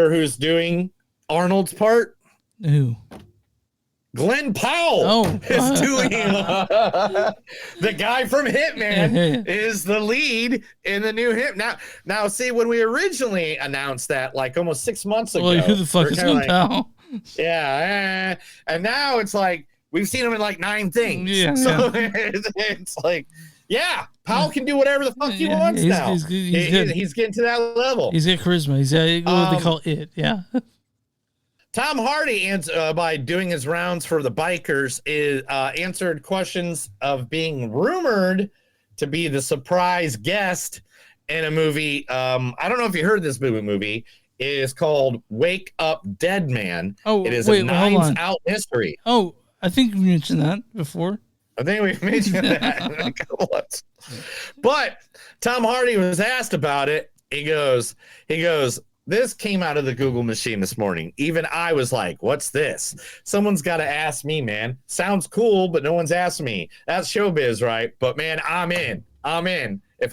who's doing Arnold's part? Who? Glen Powell is doing the guy from Hitman is the lead in the new Hit. Now, see, when we originally announced that, like almost 6 months ago, who the fuck is Glen Powell? Yeah, and now it's like we've seen him in like 9 things. Yeah, so it's like, yeah, Powell can do whatever the fuck he wants now. He's getting to that level. He's got charisma. He's got what they call it. Yeah. Tom Hardy, by doing his rounds for the bikers, answered questions of being rumored to be the surprise guest in a movie. I don't know if you heard this movie. It is called Wake Up Dead Man. Oh, it is a Knives Out mystery. Oh, I think we mentioned that before. I think we've mentioned that. But Tom Hardy was asked about it. He goes, this came out of the Google machine this morning. Even I was like, what's this? Someone's got to ask me, man. Sounds cool, but no one's asked me. That's showbiz, right? But man, I'm in if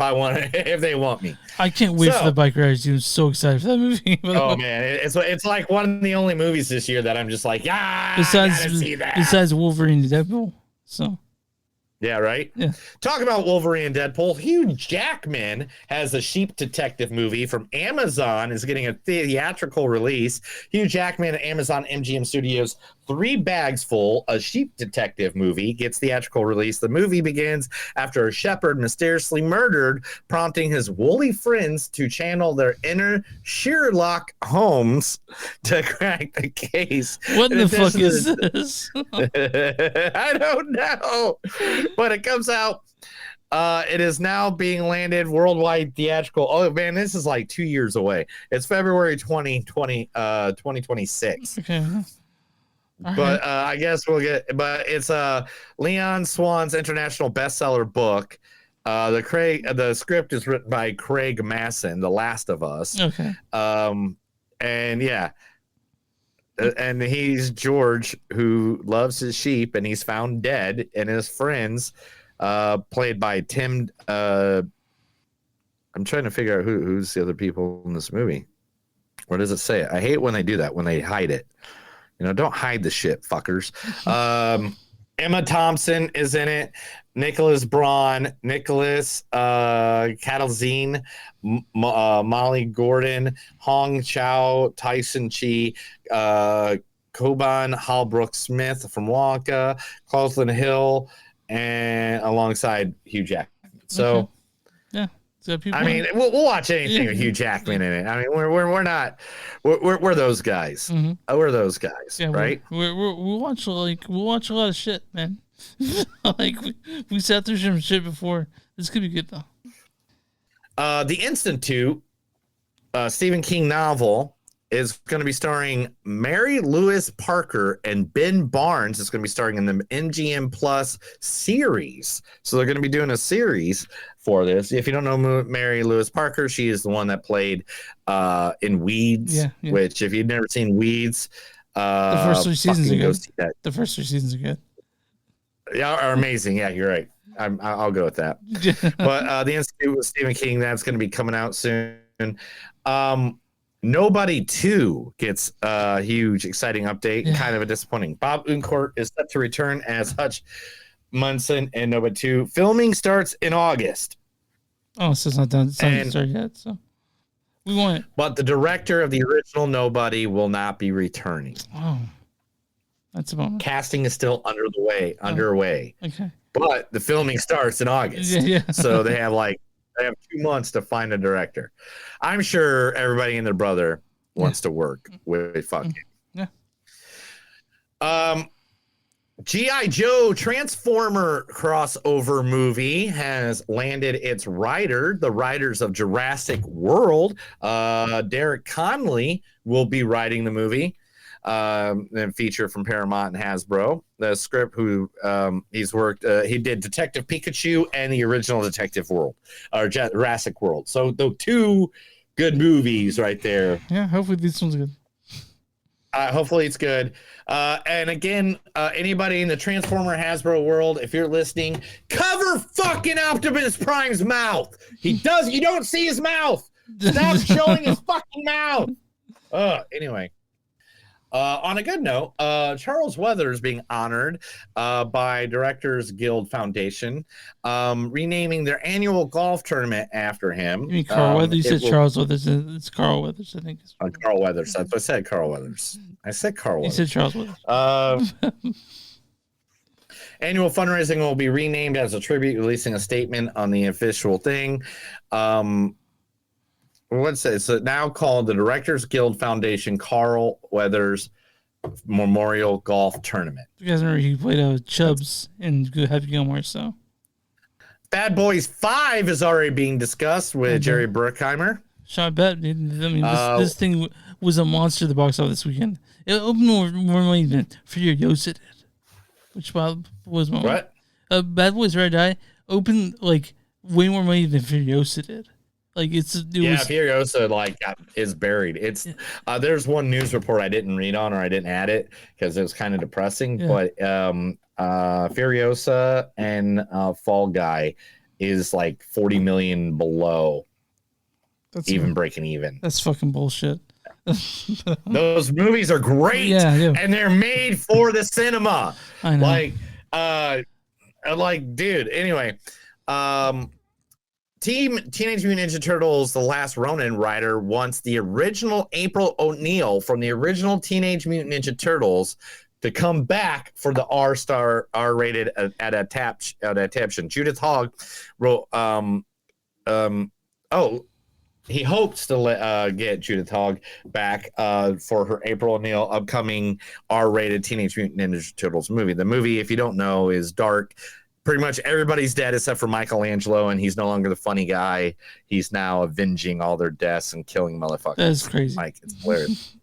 they want me. I can't wait for the bike ride. I'm so excited for that movie. Man, it's like one of the only movies this year that I'm just like, I gotta see that. Besides Wolverine and Deadpool. So yeah, right? Yeah. Talk about Wolverine and Deadpool. Hugh Jackman has a Sheep Detective movie from Amazon is getting a theatrical release. Hugh Jackman at Amazon MGM Studios, 3 bags full, a Sheep Detective movie gets theatrical release. The movie begins after a shepherd mysteriously murdered, prompting his woolly friends to channel their inner Sherlock Holmes to crack the case. What in the fuck is this? I don't know. But it comes out. It is now being landed worldwide theatrical. Oh, man, this is like 2 years away. It's February 2026. Okay. But I guess we'll get. But it's Leon Swan's international bestseller book. The script is written by Craig Masson, The Last of Us. Okay. And yeah. And he's George, who loves his sheep, and he's found dead, and his friends, played by Tim. I'm trying to figure out who's the other people in this movie. Where does it say it? I hate when they do that, when they hide it. Don't hide the shit, fuckers. Emma Thompson is in it. Nicholas Braun, Nicholas Catalzine, Molly Gordon, Hong Chow, Tyson Chi, Coban Halbrook Smith from Wonka, Cleveland Hill, and alongside Hugh Jackman. So, yeah, I mean, we'll watch anything with Hugh Jackman in it. I mean, we're not we're those guys. We're those guys, right? We'll watch a lot of shit, man. Like we sat through some shit before. This could be good though. The Institute, Stephen King novel, is going to be starring Mary Louise Parker, and Ben Barnes is going to be starring in the MGM Plus series. So they're going to be doing a series for this. If you don't know Mary Louise Parker, she is the one that played in Weeds, which if you've never seen Weeds, the first 3 seasons are good. See that. The first 3 seasons are good. Yeah, are amazing. Yeah, you're right. I'll go with that. But the Institute with Stephen King, that's going to be coming out soon. Nobody 2 gets a huge, exciting update. Kind of a disappointing. Bob Odenkirk is set to return as Hutch Munson in Nobody 2. Filming starts in August. Oh, so it's not done. It's not started yet. So we want it. But the director of the original Nobody will not be returning. Oh, that's a bummer. Casting is still underway. Okay. But the filming starts in August. So they have 2 months to find a director. I'm sure everybody and their brother wants to work with fucking. Yeah. G.I. Joe Transformer crossover movie has landed its writer. The writers of Jurassic World, Derek Connolly, will be writing the movie. And feature from Paramount and Hasbro. The script, he's worked, he did Detective Pikachu and the original Detective World, or Jurassic World. So the 2 good movies right there. Yeah, hopefully this one's good. Hopefully it's good. And again, anybody in the Transformer Hasbro world, if you're listening, cover fucking Optimus Prime's mouth. You don't see his mouth. Stop showing his fucking mouth. Anyway. On a good note, Charles Weathers being honored by Directors Guild Foundation, renaming their annual golf tournament after him. You mean Carl Weathers? You said Charles Weathers. It's Carl Weathers, I think. Carl Weathers. That's what I said, Carl Weathers. I said Carl Weathers. You said Charles Weathers. Annual fundraising will be renamed as a tribute, releasing a statement on the official thing. What's it? It's now called the Directors Guild Foundation Carl Weathers Memorial Golf Tournament. You guys remember he played Chubbs in Happy Gilmore, so. Bad Boys 5 is already being discussed with Jerry Bruckheimer. Shot bet. I mean, this thing was a monster at the box office this weekend. It opened more money than Furiosa did, which was more. What? Bad Boys Red Eye opened way more money than Furiosa did. Furiosa is buried. It's there's one news report I didn't read on, or I didn't add it because it was kind of depressing. Yeah. But Furiosa and Fall Guy is 40 million below. That's breaking even. That's fucking bullshit. Those movies are great, and they're made for the cinema. I know. Dude. Anyway, Teenage Mutant Ninja Turtles: The Last Ronin writer wants the original April O'Neil from the original Teenage Mutant Ninja Turtles to come back for the R-rated adaptation. Judith Hogg wrote, he hopes to get Judith Hogg back for her April O'Neil upcoming R-rated Teenage Mutant Ninja Turtles movie. The movie, if you don't know, is dark. Pretty much everybody's dead except for Michelangelo, and he's no longer the funny guy. He's now avenging all their deaths and killing motherfuckers. That's crazy. Mike, it's hilarious.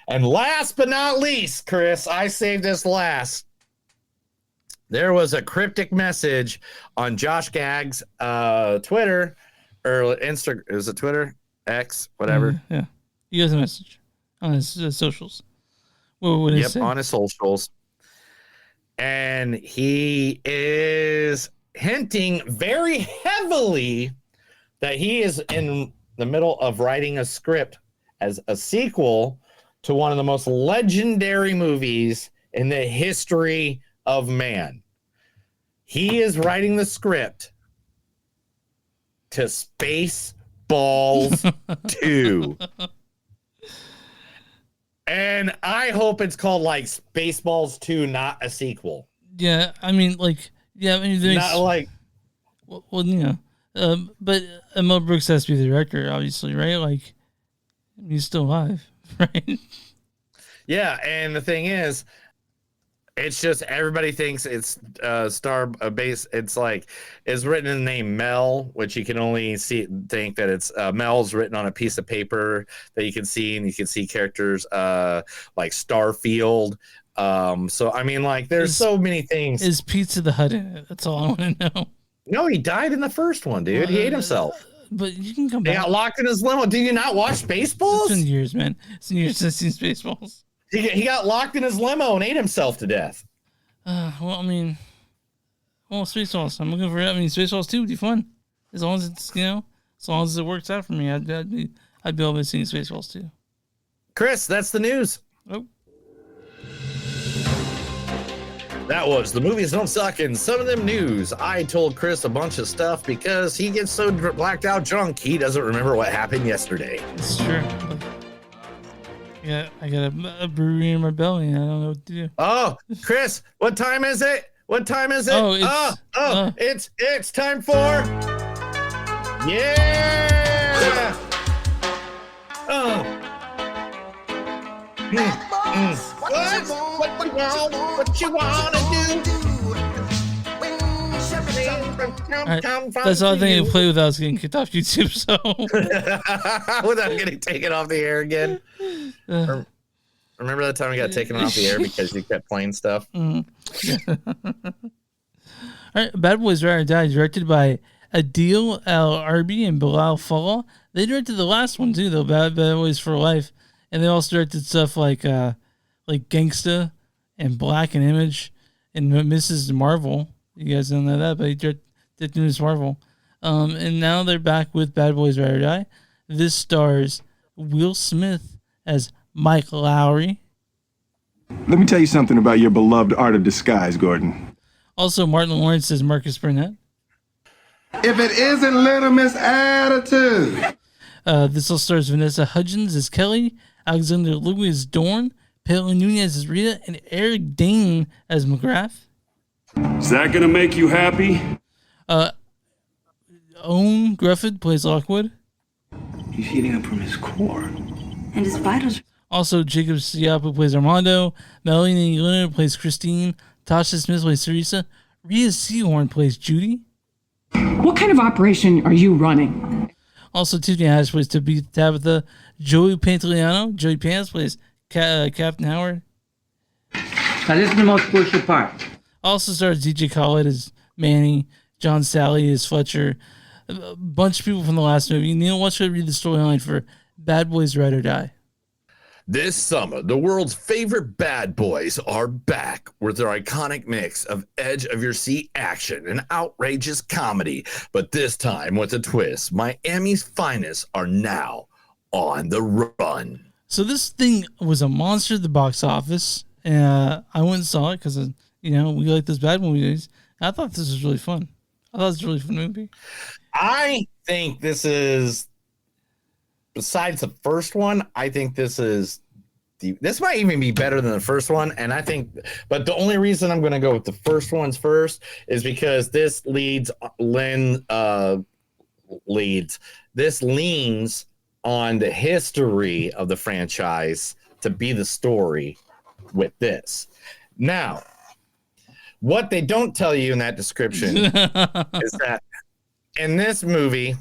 And last but not least, Chris, I saved this last. There was a cryptic message on Josh Gagg's Twitter or Instagram. Is it Twitter? X? Whatever. Yeah. He has a message on his socials. What did he say? On his socials. And he is hinting very heavily that he is in the middle of writing a script as a sequel to one of the most legendary movies in the history of man. He is writing the script to Spaceballs 2. And I hope it's called Spaceballs 2, not a sequel. Yeah, I mean, not well, But Mel Brooks has to be the director, obviously, right? Like, he's still alive, right? Yeah, and the thing is, it's just everybody thinks it's star base. It's like it's written in the name Mel, which you can only think that it's Mel's written on a piece of paper that you can see, and you can see characters like Starfield. So I mean, like, there's so many things. Is Pizza the Hut in it? That's all I want to know. No, he died in the first one, dude. He ate himself. But you can come back. He got locked in his limo. Do you not watch Spaceballs? It's been years, man. It's been years since I've seen Spaceballs. He got locked in his limo and ate himself to death. Well, I mean, Spaceballs. I'm looking for it. I mean, Spaceballs 2 would be fun. As long as it's, as long as it works out for me, I'd be able to see Spaceballs 2. Chris, that's the news. Oh. That was the movies don't suck and some of them news. I told Chris a bunch of stuff because he gets so blacked out drunk he doesn't remember what happened yesterday. It's true. Yeah, I got a brewery in my belly and I don't know what to do. Oh, Chris, what time is it? What time is it? It's time for yeah. What you wanna do? Right. That's all I think I play without getting kicked off YouTube. So without getting taken off the air again. Remember that time we got taken off the air because you kept playing stuff? Mm-hmm. All right, Bad Boys Ride or Die, directed by Adil Al-Arbi and Bilal Fallah. They directed the last one too, though, Bad Boys for Life, and they also directed stuff like Gangsta and Black and Image and Mrs. Marvel. You guys don't know that, but he directed Mrs. Marvel. And now they're back with Bad Boys Ride or Die. This stars Will Smith as Mike Lowry. Let me tell you something about your beloved art of disguise, Gordon. Also, Martin Lawrence as Marcus Burnett. If it isn't Little Miss Attitude. This all stars Vanessa Hudgens as Kelly, Alexander Louis as Dorn, Pamela Nunez as Rita, and Eric Dane as McGrath. Is that gonna make you happy? Owen Grufford plays Lockwood. He's heating up from his core. And his vitals. Also, Jacob Siapo plays Armando. Melanie Leonard plays Christine. Tasha Smith plays Teresa. Rhea Seahorn plays Judy. What kind of operation are you running? Also, Tiffany Haddish plays Tabitha. Joey Pants plays Captain Howard. Now, this is the most crucial part. Also stars DJ Khaled as Manny. John Sally as Fletcher. A bunch of people from the last movie. Neil, why should I read the storyline for Bad Boys Ride or Die? This summer, the world's favorite bad boys are back with their iconic mix of edge-of-your-seat action and outrageous comedy. But this time with a twist, Miami's finest are now on the run. So this thing was a monster at the box office. I went and saw it because, we like those bad movies. I thought this was really fun. I thought it was a really fun movie. I think this is... Besides the first one, I think this might even be better than the first one. And I think, but the only reason I'm going to go with the first ones first is because this leans on the history of the franchise to be the story with this. Now, what they don't tell you in that description is that in this movie,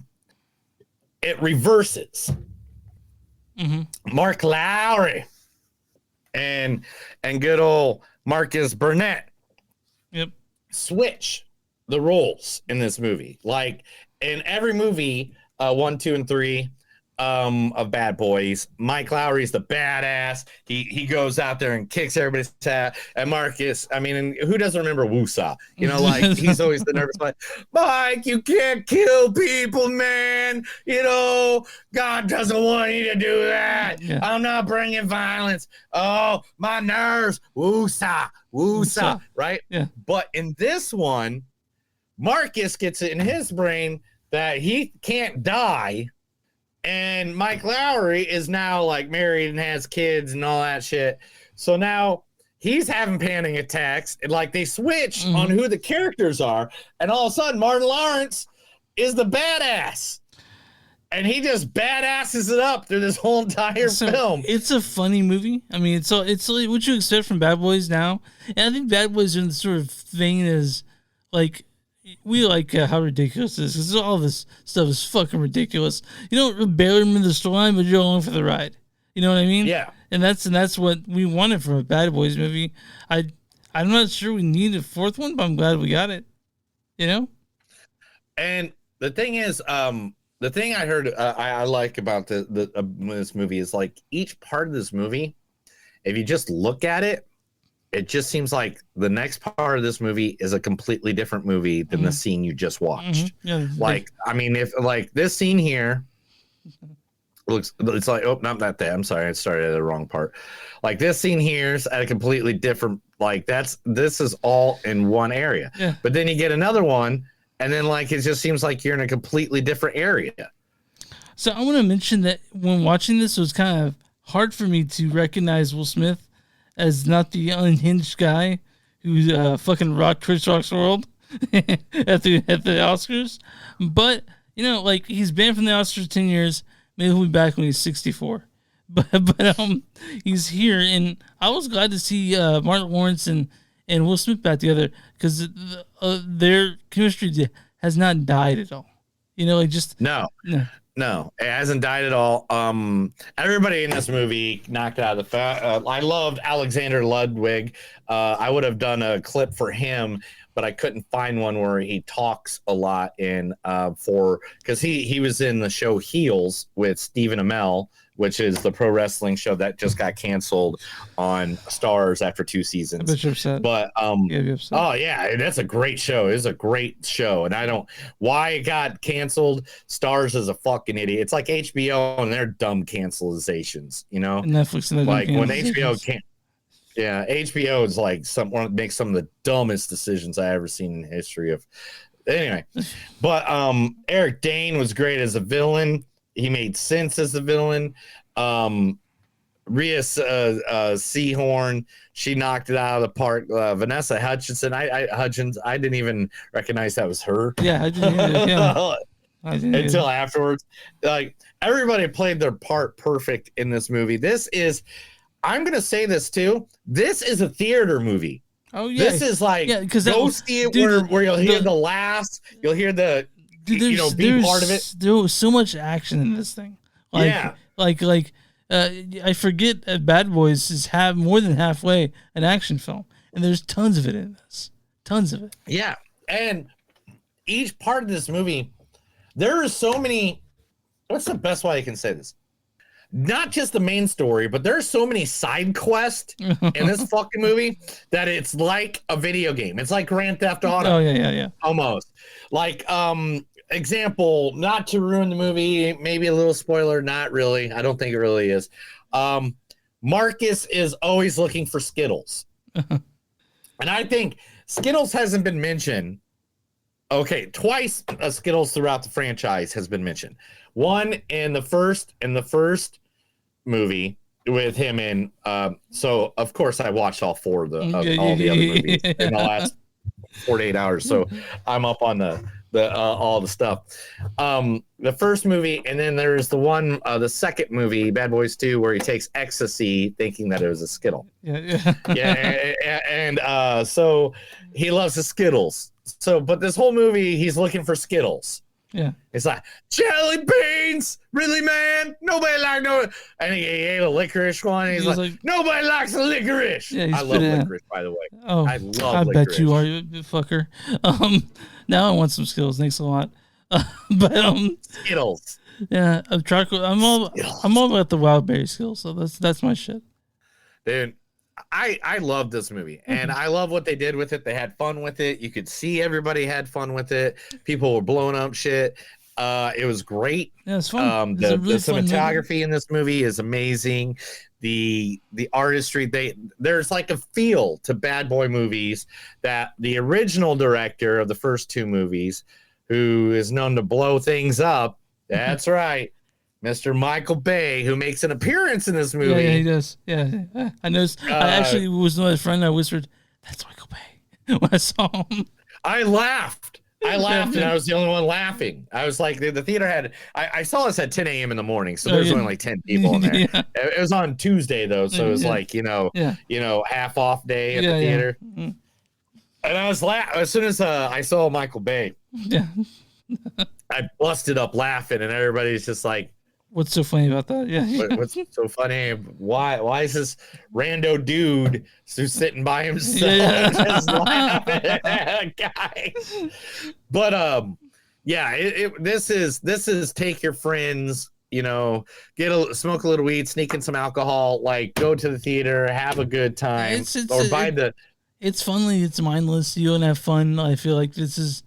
it reverses. Mm-hmm. Mark Lowry and good old Marcus Burnett switch the roles in this movie. Like in every movie, 1, 2, and 3 of Bad Boys, Mike Lowry's the badass. He goes out there and kicks everybody's ass. And Marcus, I mean, who doesn't remember Woosaw? He's always the nervous one. Mike, you can't kill people, man. God doesn't want you to do that. Yeah. I'm not bringing violence. Oh, my nerves. Woosaw, right? Yeah. But in this one, Marcus gets it in his brain that he can't die. And Mike Lowry is now married and has kids and all that shit. So now he's having panic attacks. And they switch on who the characters are. And all of a sudden, Martin Lawrence is the badass. And he just badasses it up through this whole entire film. It's a funny movie. I mean, it's like what you expect from Bad Boys now. And I think Bad Boys are in the sort of vein as, like, we like how ridiculous it is. Because all this stuff is fucking ridiculous. You don't barely remember the storyline, but you're along for the ride. You know what I mean? Yeah. And that's what we wanted from a Bad Boys movie. I'm not sure we need a fourth one, but I'm glad we got it. You know? And the thing is, the thing I heard I like about this movie is, like, each part of this movie, if you just look at it, it just seems like the next part of this movie is a completely different movie than the scene you just watched. Yeah. Like, I mean, if like this scene here looks, it's like, oh, not that day. I'm sorry, I started at the wrong part. Like, this scene here is at a completely different, like, this is all in one area. Yeah. But then you get another one. And then, like, it just seems like you're in a completely different area. So I want to mention that when watching this, it was kind of hard for me to recognize Will Smith as not the unhinged guy who fucking rocked Chris Rock's world at the Oscars. But, you know, like, he's banned from the Oscars 10 years. Maybe he'll be back when he's 64. But he's here, and I was glad to see Martin Lawrence and Will Smith back together, because their chemistry has not died at all. You know, like, just no, it hasn't died at all. Everybody in this movie knocked it out of the I loved Alexander Ludwig. I would have done a clip for him, but I couldn't find one where he talks a lot because he was in the show Heels with Stephen Amell, which is the pro wrestling show that just got canceled on Stars after 2 seasons. I bet you're upset. But oh yeah, that's a great show. It's a great show, and I don't why it got canceled. Stars is a fucking idiot. It's like HBO and their dumb cancelizations. You know, Netflix and like when HBO can't. Yeah, HBO is like makes some of the dumbest decisions I ever seen in the history of. Anyway, but Eric Dane was great as a villain. He made sense as the villain. Rhea Seehorn, she knocked it out of the park. Vanessa Hudgens, I didn't even recognize that was her. Yeah, I didn't either. Yeah. Until afterwards. Like, everybody played their part perfect in this movie. This is, I'm gonna say this too. This is a theater movie. Oh yeah, this is like go see it where you'll hear the laughs, you'll hear the. Dude, be part of it. There was so much action in this thing. Like, yeah. I forget Bad Boys is more than halfway an action film, and there's tons of it in this. Tons of it. Yeah, and each part of this movie, there are so many. What's the best way I can say this? Not just the main story, but there are so many side quests in this fucking movie that it's like a video game. It's like Grand Theft Auto. Oh yeah. Almost. Like, example, not to ruin the movie, maybe a little spoiler, not really. I don't think it really is. Marcus is always looking for Skittles. And I think Skittles hasn't been mentioned. Okay, twice Skittles throughout the franchise has been mentioned. One in the first movie with him in. So of course I watched all four of the all the other movies in the last 48 hours. So I'm up on the all the stuff. The first movie, and then there's the one, the second movie, Bad Boys 2, where he takes ecstasy thinking that it was a Skittle. And so he loves the Skittles. So, but this whole movie, he's looking for Skittles. Yeah, it's like jelly beans. Really, man? Nobody like no. And he ate a licorice one. And he's like, nobody likes a licorice. Yeah, I love licorice, by the way. Oh, I love. I licorice. bet you are, you fucker. Now I want some Skittles. Thanks a lot. But Skittles. Yeah, I'm all about the wild berry Skittles. So that's my shit. Dude, I love this movie, and I love what they did with it. They had fun with it. You could see everybody had fun with it. People were blowing up shit. It was great. Yeah, it's fun. The cinematography in this movie is amazing. The artistry, there's like a feel to Bad Boy movies that the original director of the first two movies, who is known to blow things up, that's right, Mr. Michael Bay, who makes an appearance in this movie. Yeah, he does. Yeah. I noticed. I actually was with a friend. I whispered, "That's Michael Bay," when I saw him. I laughed. I laughed and I was the only one laughing. I was like, the theater had, I saw this at 10 a.m. in the morning. So there's only like 10 people in there. Yeah. It was on Tuesday though. So it was like, half off day at the theater. Yeah. And I was as soon as I saw Michael Bay, I busted up laughing and everybody's just like, what's so funny about that? Yeah. What's so funny? Why is this rando dude who's sitting by himself just laughing? Guys. But this is take your friends, smoke a little weed, sneak in some alcohol, like go to the theater, have a good time, It's funny, it's mindless. You don't have fun. I feel like this is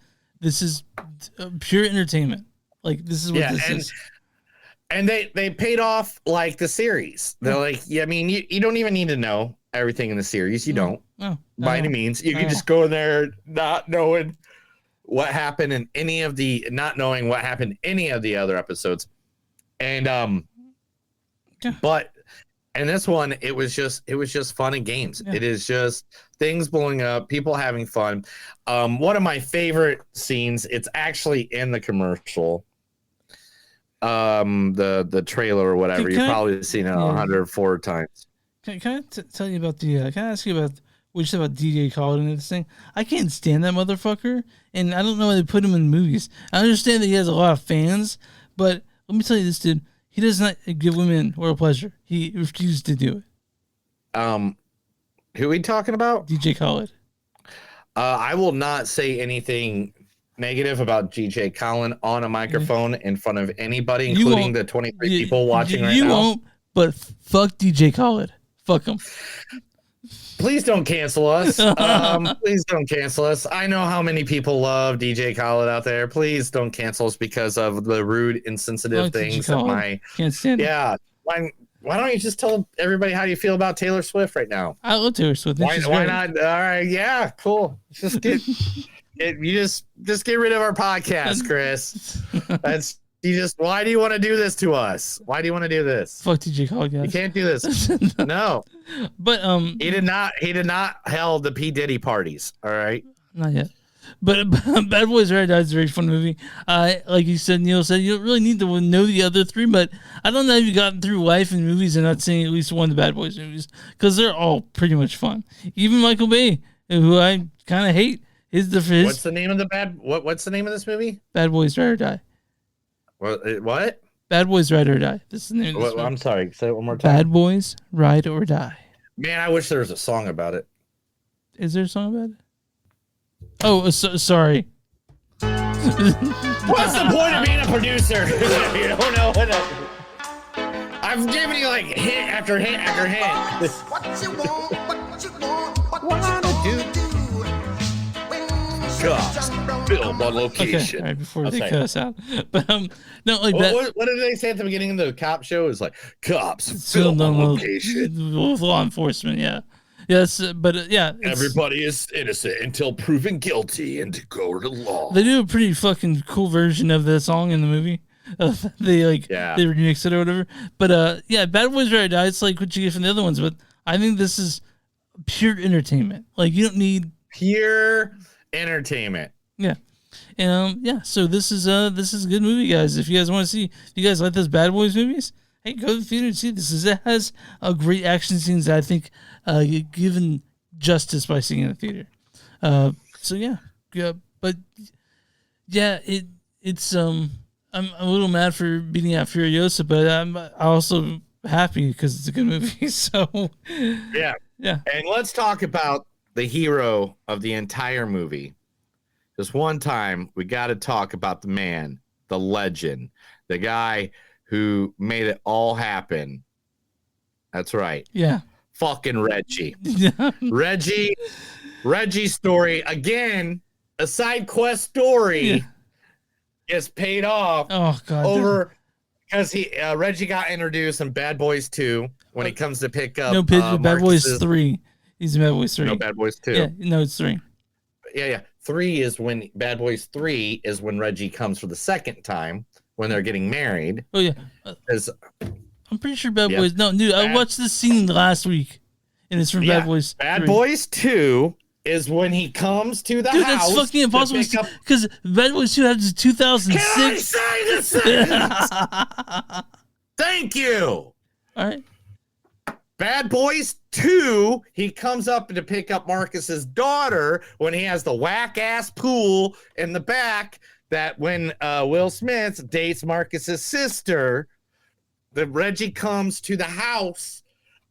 pure entertainment. Like this is what this is. And they paid off like the series. They're like, I mean, you don't even need to know everything in the series. You don't, by any means. You can just go in there not knowing what happened in any of the other episodes. And but in this one, it was just fun and games. Yeah. It is just things blowing up, people having fun. One of my favorite scenes, it's actually in the commercial. The trailer or whatever. You've probably seen it 104 times. Can I tell you about can I ask you about what you said about DJ Khaled and this thing? I can't stand that motherfucker, and I don't know why they put him in movies. I understand that he has a lot of fans, but let me tell you this, dude. He does not give women oral pleasure. He refused to do it. Who are we talking about? DJ Khaled. I will not say anything negative about DJ Khaled on a microphone in front of anybody, including the 23 people watching right now. You won't, but fuck DJ Khaled. Fuck him. Please don't cancel us. Please don't cancel us. I know how many people love DJ Khaled out there. Please don't cancel us because of the rude, insensitive things that can't stand it. Yeah. Why don't you just tell everybody how you feel about Taylor Swift right now? I love Taylor Swift. Why not? All right. Yeah. Cool. Just get just get rid of our podcast, Chris. Why do you want to do this to us? Why do you want to do this? Fuck DJ Khaled, guys. You can't do this. No. But he did not held the P. Diddy parties. All right. Not yet. But Bad Boys Ride or Die is a very fun movie. Like you said, Neil said, you don't really need to know the other three, but I don't know if you've gotten through life and movies and not seeing at least one of the Bad Boys movies, because they're all pretty much fun. Even Michael Bay, who I kind of hate, what's the name of what's the name of this movie? Bad Boys Ride or Die. What? Bad Boys Ride or Die. This is the name of this movie. I'm sorry. Say it one more time. Bad Boys Ride or Die. Man, I wish there was a song about it. Is there a song about it? Oh, sorry. What's the point of being a producer? You don't know what I've given you like hint after hint after hint. What you want to do? Cops, film on location. Okay, all right, before they cut us out. But no, like what did they say at the beginning of the cop show? It's like cops, film on location. Law enforcement, yeah. Yes, but everybody is innocent until proven guilty and to go to law. They do a pretty fucking cool version of the song in the movie. They remix it or whatever. But Bad Boys Ride or Die, it's like what you get from the other ones. But I think this is pure entertainment. Like you don't need pure entertainment. Yeah. And so this is a good movie, guys. If you guys want to see, if you guys like those Bad Boys movies, hey, go to the theater and see this. It has a great action scenes that I think given justice by seeing it in the theater. It's I'm a little mad for beating out Furiosa, but I'm also happy because it's a good movie. So yeah. And let's talk about the hero of the entire movie. Just one time, we got to talk about the man, the legend, the guy who made it all happen. That's right. Yeah. Fucking Reggie. Reggie's story, again, a side quest story is paid off because Reggie got introduced in Bad Boys 2 when he comes to pick up Bad Boys 3. He's in Bad Boys 3. No, Bad Boys 2. Yeah, no, it's 3. Yeah. 3 is when Bad Boys 3 is when Reggie comes for the second time when they're getting married. Oh, yeah. I'm pretty sure Bad Boys. No, dude, I watched this scene last week, and it's from Bad Boys 3. Bad Boys 2 is when he comes to the Dude, house. that's fucking impossible because Bad Boys 2 has 2006. Can I say the sentence? Thank you. All right. Bad Boys 2, he comes up to pick up Marcus's daughter when he has the whack-ass pool in the back that when Will Smith dates Marcus's sister, the Reggie comes to the house,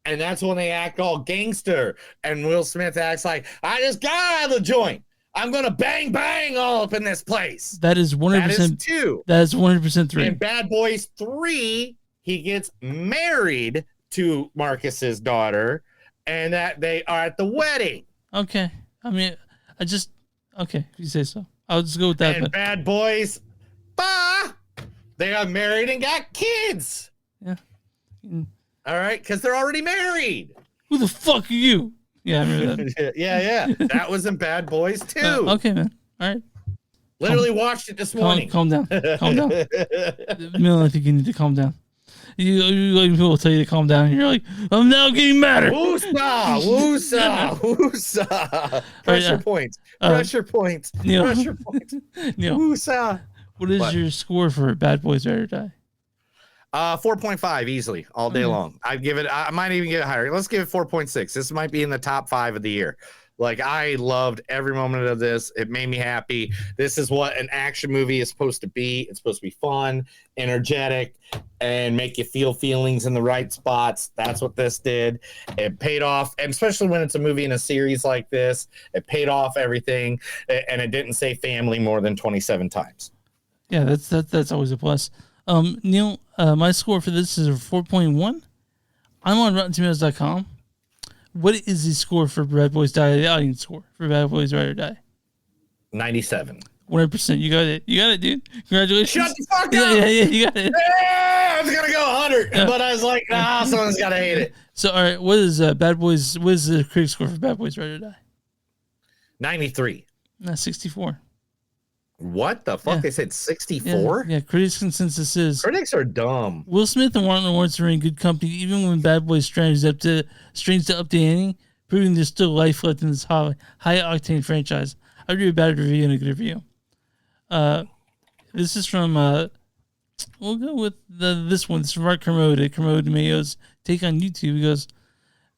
and that's when they act all gangster. And Will Smith acts like, I just got out of the joint. I'm going to bang, bang all up in this place. That is 100%. That is 2. That is 100% 3. In Bad Boys 3, he gets married to Marcus's daughter, and that they are at the wedding. Okay. I mean, okay, if you say so. I'll just go with that. And Bad Boys, they got married and got kids. Yeah. All right, because they're already married. Who the fuck are you? Yeah, I remember that. yeah. That was in Bad Boys 2. Okay, man. All right. Literally watched it this morning. Calm down. Calm down. Mill, I think you need to calm down. You like people tell you to calm down, and you're like, I'm now getting madder. Woosah. Pressure points. Pressure points. Neil. Pressure points. Neil. Woosah. What is your score for Bad Boys Ride or Die? 4.5 easily all day long. I might even give it higher. Let's give it 4.6. This might be in the top 5 of the year. Like, I loved every moment of this. It made me happy. This is what an action movie is supposed to be. It's supposed to be fun, energetic, and make you feel feelings in the right spots. That's what this did. It paid off, and especially when it's a movie in a series like this, it paid off everything, and it didn't say family more than 27 times. Yeah, that's always a plus. Neil, my score for this is a 4.1. I'm on RottenTomatoes.com. What is the score for Bad Boys Die? The audience score for Bad Boys Ride or Die? 97. 100%. You got it. You got it, dude. Congratulations. Shut the fuck up. Yeah, you got it. Yeah, I was gonna go 100, but I was like, nah, someone's gotta hate it. So, all right, what is Bad Boys? What is the critic score for Bad Boys Ride or Die? 93. 64. What the fuck? Yeah. They said 64? Yeah, critics' consensus is critics are dumb. Will Smith and Martin Lawrence are in good company, even when Bad Boys strains to up the ante, proving there's still life left in this high octane franchise. I'll do a bad review and a good review. This is from we'll go with this one. This is from Mark Kermode at Kermode Mayo's take on YouTube. He goes,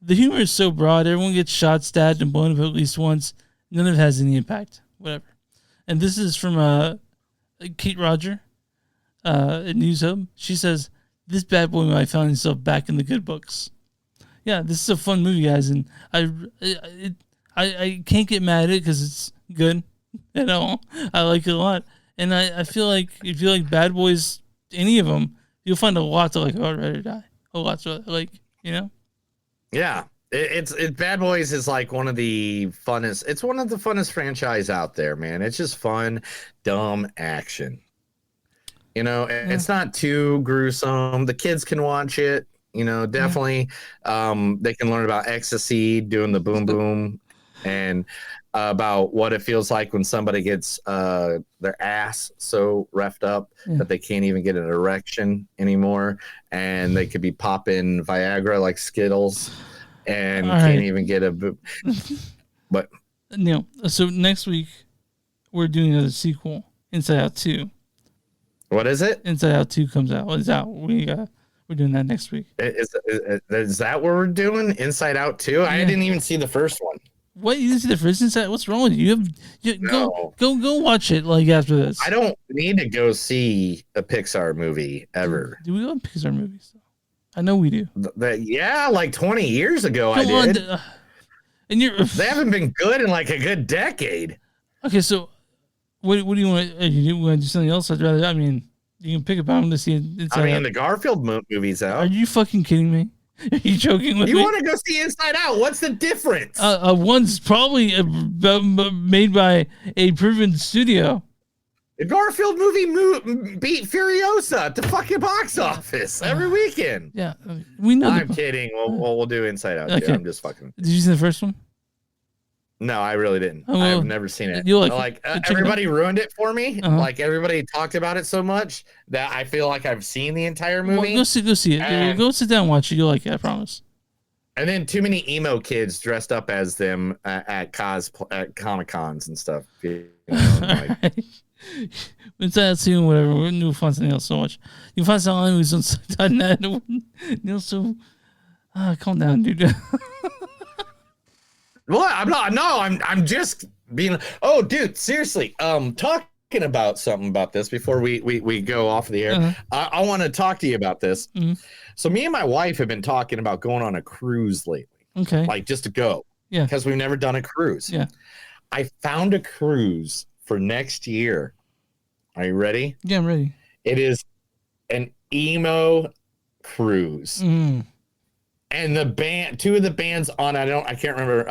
the humor is so broad, everyone gets shot, stabbed, and blown up at least once. None of it has any impact. Whatever. And this is from Kate Roger at News Hub. She says, this bad boy might find himself back in the good books. Yeah, this is a fun movie, guys, and I can't get mad at it because it's good. You know, I like it a lot. And I feel like if you like Bad Boys, any of them, you'll find a lot to like about Ride or Die. A lot to like, you know? Yeah. It's Bad Boys is like one of the funnest. It's one of the funnest franchise out there, man. It's just fun, dumb action. You know, it's not too gruesome. The kids can watch it. You know, definitely. They can learn about ecstasy, doing the boom boom, and about what it feels like when somebody gets their ass so reffed up that they can't even get an erection anymore, and they could be popping Viagra like Skittles. And can't even get a boob. But Neil, so next week we're doing another sequel, Inside Out 2. What is it? Inside Out 2 comes out. It's out. We're doing that next week. Is that what we're doing? Inside Out 2? I didn't even see the first one. What? You didn't see the first Inside? What's wrong with you? Go watch it like after this. I don't need to go see a Pixar movie ever. Do we love Pixar movies? I know we do. Yeah, like 20 years ago I did. And they haven't been good in like a good decade. Okay, so what do you want to do? You want to do something else? I mean, you can pick about them to see Inside Out. The Garfield movie's out. Are you fucking kidding me? Are you joking with me? You want to go see Inside Out? What's the difference? One's probably made by a proven studio. The Garfield movie beat Furiosa at the fucking box office every weekend. Yeah, we know. I'm kidding. We'll do Inside Out. Okay. Too. I'm just fucking. Did you see the first one? No, I really didn't. Oh, well, I've never seen it. You everybody ruined it for me. Like everybody talked about it so much that I feel like I've seen the entire movie. Well, go see it. Go sit down and watch it. You'll like it. I promise. And then too many emo kids dressed up as them at Comic Cons and stuff. You know, like. Let's see whatever. We're going to find something else so much. You can find something who's on that. Neil, so calm down, dude. What? I'm not. No, I'm just being. Oh, dude, seriously. Talking about something about this before we go off the air. I want to talk to you about this. Mm-hmm. So me and my wife have been talking about going on a cruise lately. Okay. Like just to go. Yeah. Because we've never done a cruise. Yeah. I found a cruise for next year. Are you ready? Yeah, I'm ready. It is an emo cruise. Mm. And the band, two of the bands on, I can't remember,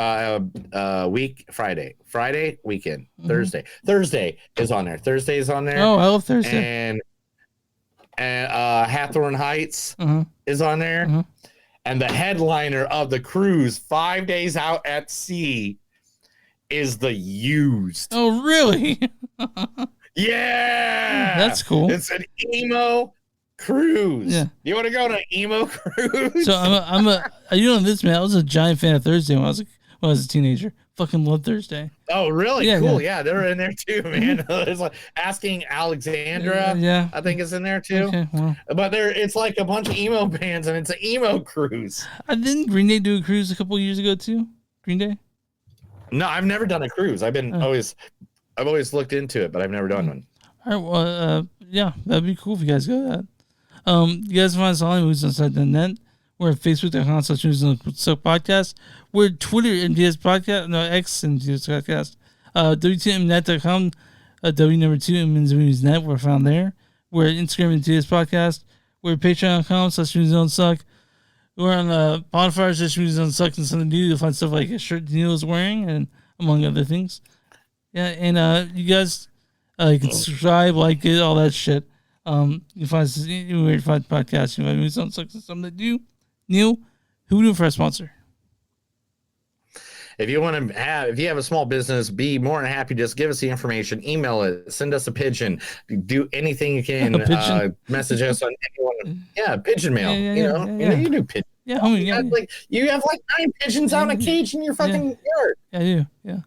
Friday weekend, Thursday is on there. Thursday is on there. Oh, I love Thursday. And Hawthorne Heights is on there. And the headliner of the cruise, 5 days out at sea, is The Used. Oh, really? Yeah. That's cool. It's an emo cruise. Yeah. You want to go on an emo cruise? So you know this, man. I was a giant fan of Thursday when I was a teenager. Fucking loved Thursday. Oh, really? Yeah, cool. Yeah, they're in there too, man. It's like Asking Alexandra. Yeah, I think is in there too. Okay, well. But it's like a bunch of emo bands, and it's an emo cruise. Didn't Green Day do a cruise a couple years ago too? Green Day? No, I've never done a cruise. I've always looked into it, but I've never done one. All right, well, yeah, that'd be cool if you guys go to that. You guys find us on moviesonsuck.net. We're at Facebook.com/moviesonsuck podcast. We're Twitter MTS Podcast. No, X MTS Podcast. W2mnet.com. W2mnet. We're found there. We're at Instagram MTS Podcast. We're at Patreon.com/moviesonsuck. We're on Bonfire/moviesonsuck and something new. You'll find stuff like a shirt Neil is wearing, and among other things. Yeah, and you guys you can subscribe, like it, all that shit. You find us anywhere to find podcasts. You find Movies on Sucks and something to do. Neil, who do for a sponsor? If you have a small business, be more than happy. Just give us the information, email it, send us a pigeon, do anything you can. Message us on anyone. Yeah, pigeon mail. You do pigeon. Yeah, homie. Yeah, you have like 9 pigeons out in a cage in your fucking yard. Yeah, I do. Yeah.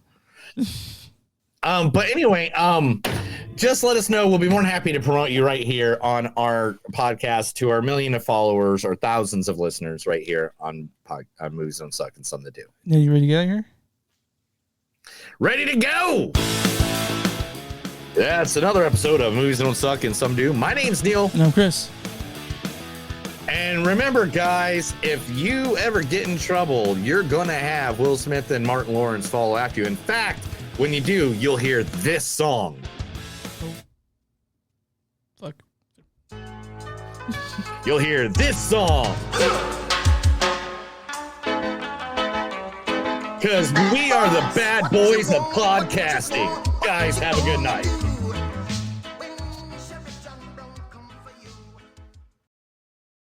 But anyway, just let us know. We'll be more than happy to promote you right here on our podcast to our million of followers or thousands of listeners right here on Movies Don't Suck and Something to Do. Now you ready to get out of here? Ready to go! That's another episode of Movies Don't Suck and Some Do. My name's Neil. And I'm Chris. And remember, guys, if you ever get in trouble, you're going to have Will Smith and Martin Lawrence follow after you. In fact, when you do, you'll hear this song. Fuck. You'll hear this song. Because we are the bad boys of podcasting. Guys, have a good night.